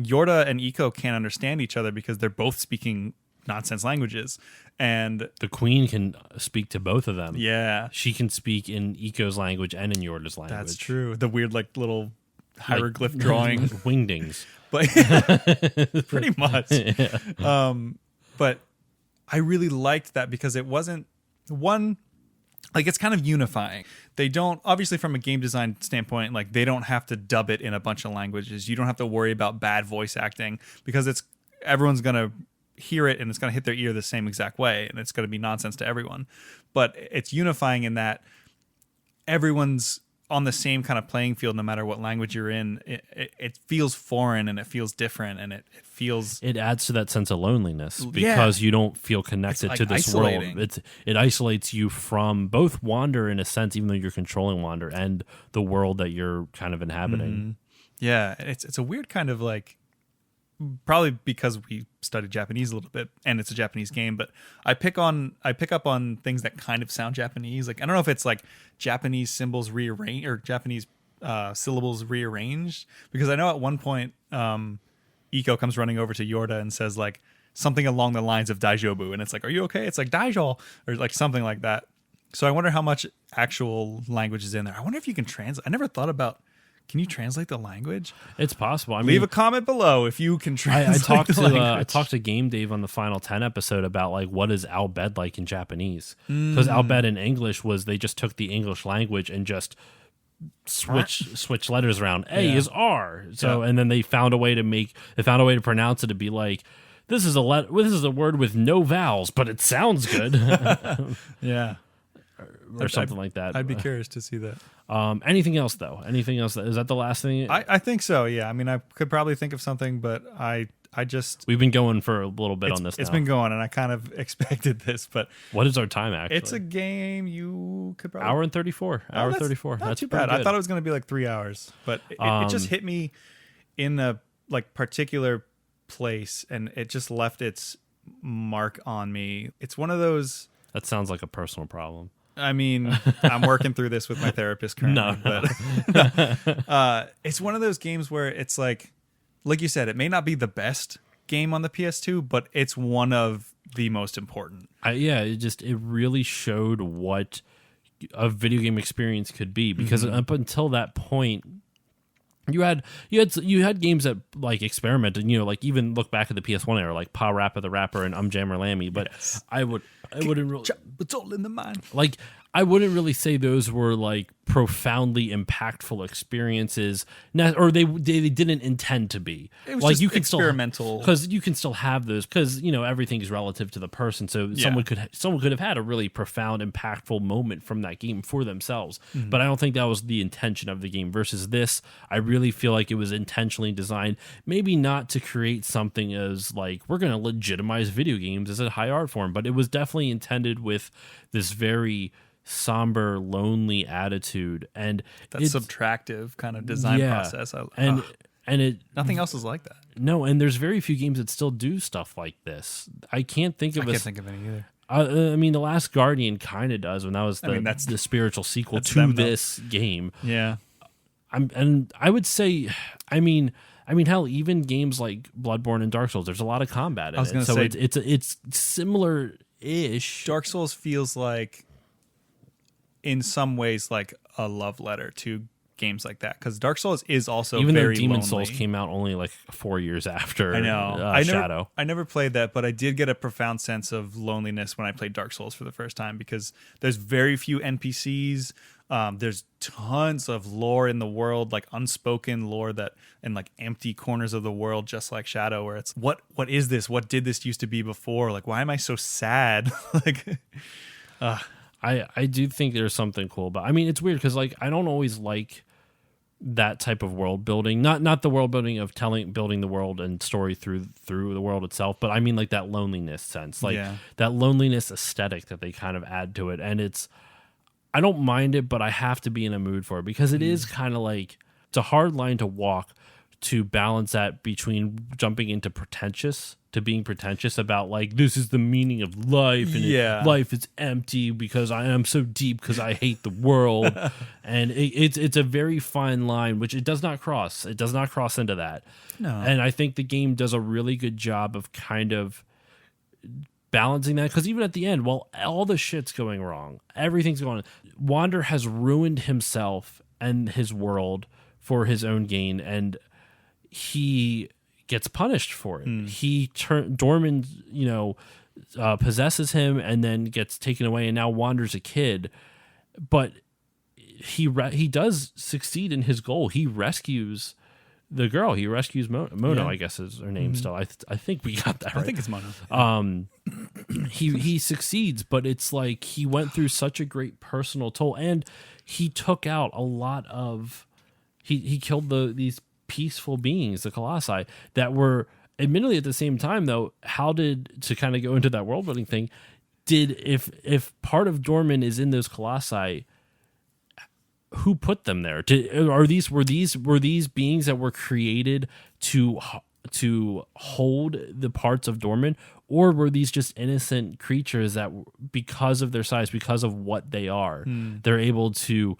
Yorda and Eco can't understand each other because they're both speaking nonsense languages, and the queen can speak to both of them. Yeah, she can speak in Eco's language and in Yorda's language. That's true. The weird like little hieroglyph drawing wingdings, but pretty much. Yeah. But I really liked that because it wasn't one. Like, it's kind of unifying. They don't, obviously from a game design standpoint, like they don't have to dub it in a bunch of languages. You don't have to worry about bad voice acting because everyone's going to hear it and it's going to hit their ear the same exact way, and it's going to be nonsense to everyone. But it's unifying in that everyone's on the same kind of playing field no matter what language you're in. It feels foreign and it feels different, and it adds to that sense of loneliness because you don't feel connected to this isolating world. It isolates you from both Wander in a sense, even though you're controlling Wander, and the world that you're kind of inhabiting. Mm-hmm. Yeah, it's a weird kind of like, probably because we studied Japanese a little bit and it's a Japanese game, but I pick up on things that kind of sound Japanese. Like, I don't know if it's like Japanese symbols rearranged or Japanese syllables rearranged, because I know at one point Eco comes running over to Yorda and says like something along the lines of Daijobu, and it's like, are you okay? It's like Daijo, or like something like that. So I wonder how much actual language is in there. I wonder if you can translate. I never thought about, can you translate the language? It's possible. Leave a comment below if you can translate the language. I talked to Game Dave on the Final 10 episode about like what is Al Bhed like in Japanese, because Al Bhed in English was they just took the English language and just switch letters around. A Yeah. is R. So and then they found a way to pronounce it to be like, this is a word with no vowels, but it sounds good. Yeah. or something like that. I'd be curious to see that. Anything else though? Anything else? Is that the last thing? I think so. Yeah. I mean, I could probably think of something, but I just We've been going for a little bit on this. It's now. been going, and I kind of expected this, but What is our time actually? it's a game you could probably hour and 34. Oh, Hour that's 34. Not That's too pretty bad. I good. thought it was going to be like 3 hours, but it just hit me in a like particular place, and it just left its mark on me. It's one of those. That sounds like a personal problem. I mean, I'm working through this with my therapist currently, but it's one of those games where it's like you said, it may not be the best game on the PS2, but it's one of the most important. It really showed what a video game experience could be, because up until that point, you had games that like experimented, like even look back at the PS1 era, like Pa Rappa the Rapper and Jammer Lammy, but Yes. I wouldn't really It's all in the mind. like I wouldn't really say those were like profoundly impactful experiences, or they didn't intend to be. It was like just you can experimental. because you can still have those, because everything is relative to the person. So someone could have had a really profound, impactful moment from that game for themselves. But I don't think that was the intention of the game. Versus this, I really feel like it was intentionally designed, maybe not to create something as like we're going to legitimize video games as a high art form, but it was definitely intended with this very somber, lonely attitude, and That subtractive kind of design process. And it nothing else is like that. no, and there's very few games that still do stuff like this. I can't think of I can't think of any either. I mean, The Last Guardian kind of does, when that was that's the spiritual sequel that's to them, though. this game. Yeah. And I would say, I mean, hell, even games like Bloodborne and Dark Souls, there's a lot of combat in I was it. gonna So say- it's similar-ish. Dark Souls feels like, in some ways, like a love letter to games like that, because Dark Souls is also Even very though Demon lonely. Souls came out only like 4 years after I know. Shadow. I never played that, but I did get a profound sense of loneliness when I played Dark Souls for the first time, because there's very few NPCs. There's tons of lore in the world, like unspoken lore that in like empty corners of the world, just like Shadow, where it's what is this? What did this used to be before? Like, why am I so sad? like, I do think there's something cool, but I mean, it's weird because like I don't always like that type of world building. Not the world building of building the world and story through the world itself, but I mean like that loneliness sense, like that loneliness aesthetic that they kind of add to it. And I don't mind it, but I have to be in a mood for it, because it is kind of like, it's a hard line to walk to balance that between jumping into pretentious to being pretentious about like, this is the meaning of life, and life is empty because I am so deep because I hate the world. And it's a very fine line, which it does not cross. It does not cross into that. No. And I think the game does a really good job of kind of balancing that, because even at the end, while all the shit's going wrong, everything's going, Wander has ruined himself and his world for his own gain, and he gets punished for it. Dorman, possesses him and then gets taken away, and now Wander's a kid, but he does succeed in his goal. He rescues the girl. He rescues Mono, I guess is her name still. I think we got that right. I think it's Mono. He succeeds, but it's like he went through such a great personal toll, and he took out a lot of he killed these peaceful beings, the Colossi, that were admittedly at the same time though, to kind of go into that world building thing, if part of Dorman is in those Colossi, who put them there? Were these beings that were created to hold the parts of Dorman, or were these just innocent creatures that, because of their size, because of what they are, they're able to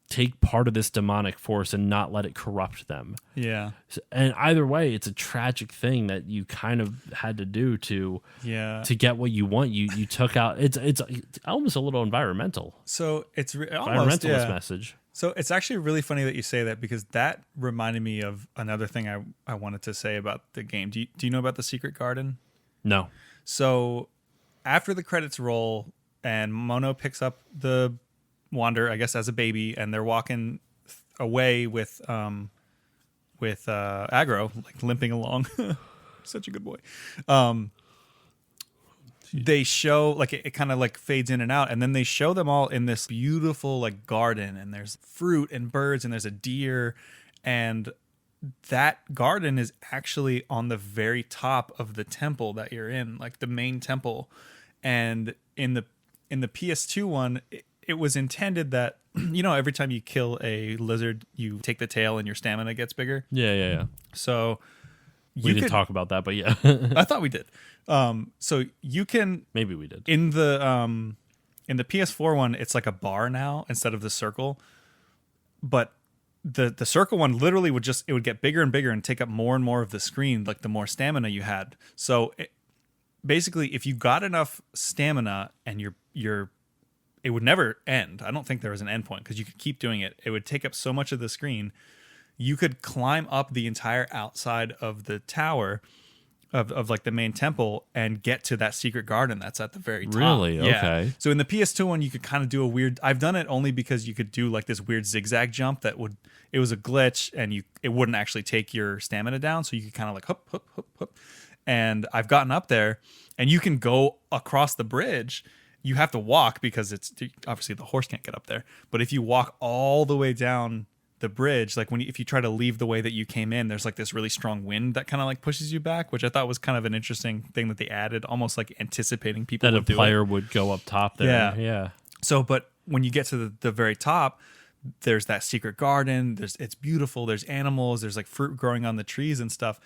take part of this demonic force and not let it corrupt them? Yeah. And either way, it's a tragic thing that you kind of had to do to get what you want. You took out, it's almost a little environmental. So it's almost environmentalist message. So it's actually really funny that you say that, because that reminded me of another thing I wanted to say about the game. Do you know about the Secret Garden? No. So after the credits roll and Mono picks up the wander, I guess, as a baby, and they're walking away with Agro, like limping along. Such a good boy. They show like it kind of like fades in and out, and then they show them all in this beautiful like garden, and there's fruit and birds, and there's a deer, and that garden is actually on the very top of the temple that you're in, like the main temple. And in the PS2 one, it was intended that every time you kill a lizard, you take the tail and your stamina gets bigger. Yeah. So We didn't talk about that, but yeah. I thought we did. So you can, Maybe we did. in the PS4 one, it's like a bar now instead of the circle. But the circle one literally would get bigger and bigger and take up more and more of the screen, like the more stamina you had. So basically, if you got enough stamina and it would never end. I don't think there was an end point because you could keep doing it. It would take up so much of the screen. You could climb up the entire outside of the tower of like the main temple and get to that secret garden that's at the very top. Really? Yeah. Okay. So in the PS2 one, you could kind of do a weird. I've done it only because you could do like this weird zigzag jump it was a glitch and it wouldn't actually take your stamina down. So you could kind of like hop. And I've gotten up there, and you can go across the bridge. You have to walk because it's obviously the horse can't get up there. But if you walk all the way down the bridge, like if you try to leave the way that you came in, there's like this really strong wind that kind of like pushes you back, which I thought was kind of an interesting thing that they added, almost like anticipating people That a would do player it. would go up top there. Yeah. So, but when you get to the very top, there's that secret garden. It's beautiful. There's animals. There's like fruit growing on the trees and stuff.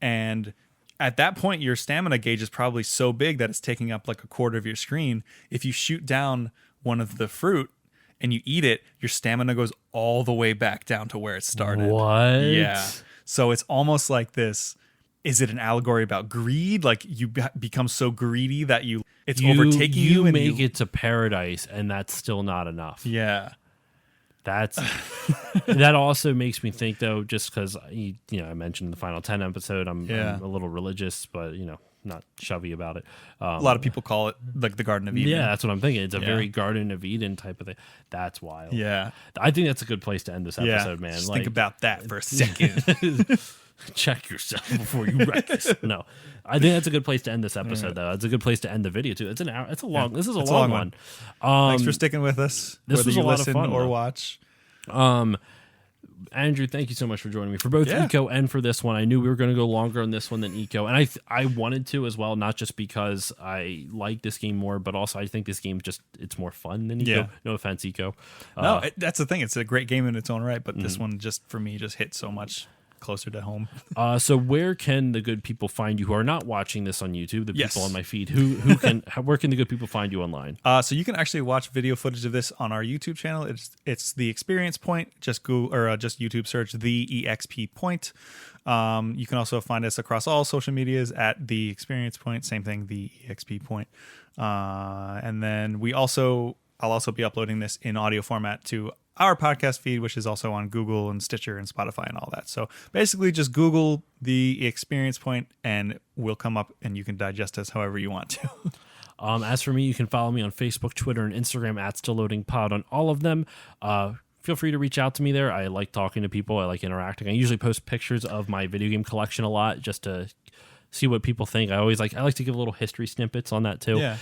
And at that point, your stamina gauge is probably so big that it's taking up like a quarter of your screen. If you shoot down one of the fruit and you eat it, your stamina goes all the way back down to where it started. What? Yeah. So it's almost like this. Is it an allegory about greed? Like you become so greedy that it's overtaking you. You make it to paradise, and that's still not enough. Yeah. That also makes me think, though, just because I mentioned the Final 10 episode, I'm a little religious, but not shovey about it. A lot of people call it like the Garden of Eden. Yeah, that's what I'm thinking. It's a very Garden of Eden type of thing. That's wild. Yeah, I think that's a good place to end this episode, man. Just think about that for a second. Check yourself before you wreck this. No, I think that's a good place to end this episode, though. It's a good place to end the video too. It's an hour. It's a long. This is a long one. Thanks for sticking with us. This was a lot of fun, or though. watch. Andrew, thank you so much for joining me for both Eco and for this one. I knew we were going to go longer on this one than Eco, and I wanted to as well, not just because I like this game more, but also I think this game it's more fun than Eco. Yeah. No offense, Eco. That's the thing. It's a great game in its own right, but this one just for me just hit so much closer to home. So where can the good people find you who are not watching this on YouTube? The Yes. people on my feed where can the good people find you online? So you can actually watch video footage of this on our YouTube channel. It's the Experience Point. Just Google or just YouTube search the EXP Point. You can also find us across all social medias at the Experience Point. Same thing, the EXP Point. And then I'll also be uploading this in audio format to our podcast feed, which is also on Google and Stitcher and Spotify and all that. So basically just Google the Experience Point and we'll come up and you can digest us however you want to. As for me, you can follow me on Facebook, Twitter, and Instagram at StillLoadingPod on all of them. Feel free to reach out to me there. I like talking to people. I like interacting. I usually post pictures of my video game collection a lot just to see what people think. I like to give little history snippets on that too. Yeah.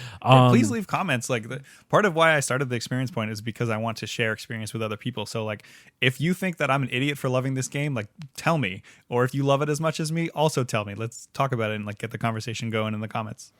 Please leave comments. Like part of why I started the Experience Point is because I want to share experience with other people. So like if you think that I'm an idiot for loving this game, like tell me. Or if you love it as much as me, also tell me. Let's talk about it and like get the conversation going in the comments.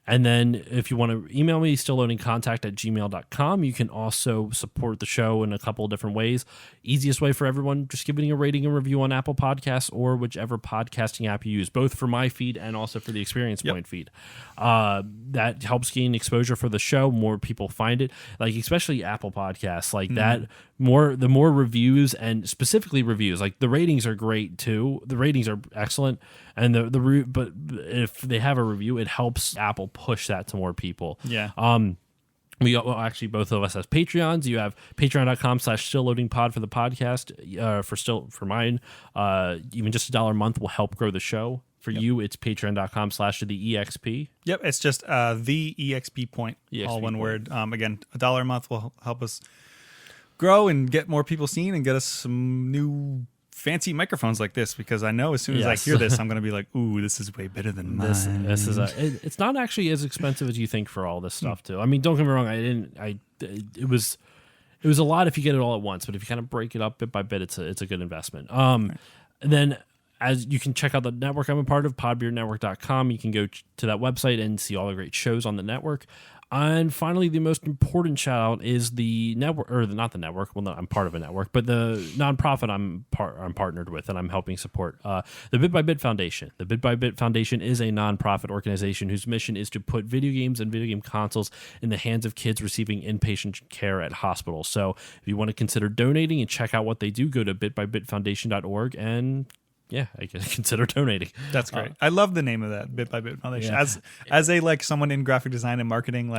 And then if you want to email me, stillloadingcontact@gmail.com. You can also support the show in a couple of different ways. Easiest way for everyone, just giving a rating and review on Apple Podcasts or whichever podcasting app you use, both for my feed and also for the Experience Point feed. That helps gain exposure for the show. More people find it, like especially Apple Podcasts, like that. The more reviews, and specifically reviews, like the ratings are great too. The ratings are excellent, and but if they have a review, it helps Apple push that to more people. Yeah. Actually, both of us have Patreons. You have patreon.com/stillloadingpod for the podcast. For mine, even just $1 a month will help grow the show. For you, it's patreon.com/the EXP. Yep, it's just the EXP point, EXP all one point. word. Again, $1 a month will help us grow and get more people seen and get us some new fancy microphones like this, because I know as soon as I hear this, I'm going to be like, ooh, this is way better than mine. This is it's not actually as expensive as you think for all this stuff too. I mean, don't get me wrong, it was a lot if you get it all at once, but if you kind of break it up bit by bit, it's a good investment. And then as you can check out the network I'm a part of, podbeardnetwork.com. You can go to that website and see all the great shows on the network. And finally, the most important shout out is the network, or not the network. Well, no, I'm part of a network, but the nonprofit I'm partnered with and I'm helping support, the Bit by Bit Foundation. The Bit by Bit Foundation is a nonprofit organization whose mission is to put video games and video game consoles in the hands of kids receiving inpatient care at hospitals. So if you want to consider donating and check out what they do, go to bitbybitfoundation.org and I can consider donating. That's great. I love the name of that, Bit by Bit Foundation. Yeah. As a someone in graphic design and marketing,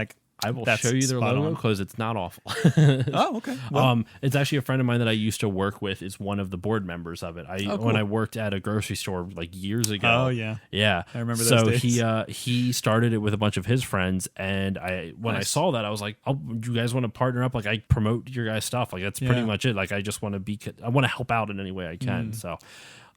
I will show you their logo because it's not awful. Oh, okay. Well, it's actually a friend of mine that I used to work with is one of the board members of it. Cool. When I worked at a grocery store years ago. Oh yeah, I remember those days. So he started it with a bunch of his friends, and when I saw that, I was like, "Oh, you guys want to partner up? I promote your guys' stuff. That's pretty much it. I just want to help out in any way I can." So.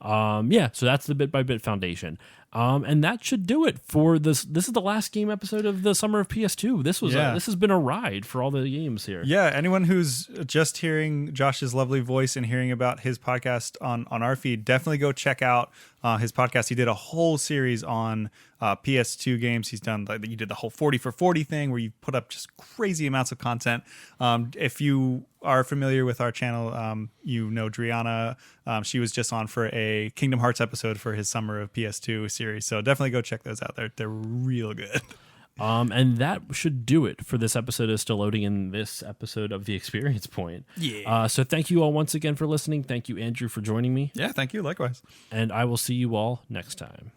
So that's the Bit by Bit Foundation. And that should do it for this. This is the last game episode of the summer of PS2. This has been a ride for all the games here. Yeah. Anyone who's just hearing Josh's lovely voice and hearing about his podcast on our feed, definitely go check out his podcast. He did a whole series on PS2 games. He's done you did the whole 40 for 40 thing where you put up just crazy amounts of content. If you are familiar with our channel, Driana. She was just on for a Kingdom Hearts episode for his summer of PS2 series. So definitely go check those out. They're real good. And that should do it for this episode of Still Loading in this episode of The Experience Point. Yeah. So thank you all once again for listening. Thank you, Andrew, for joining me. Yeah, thank you. Likewise. And I will see you all next time.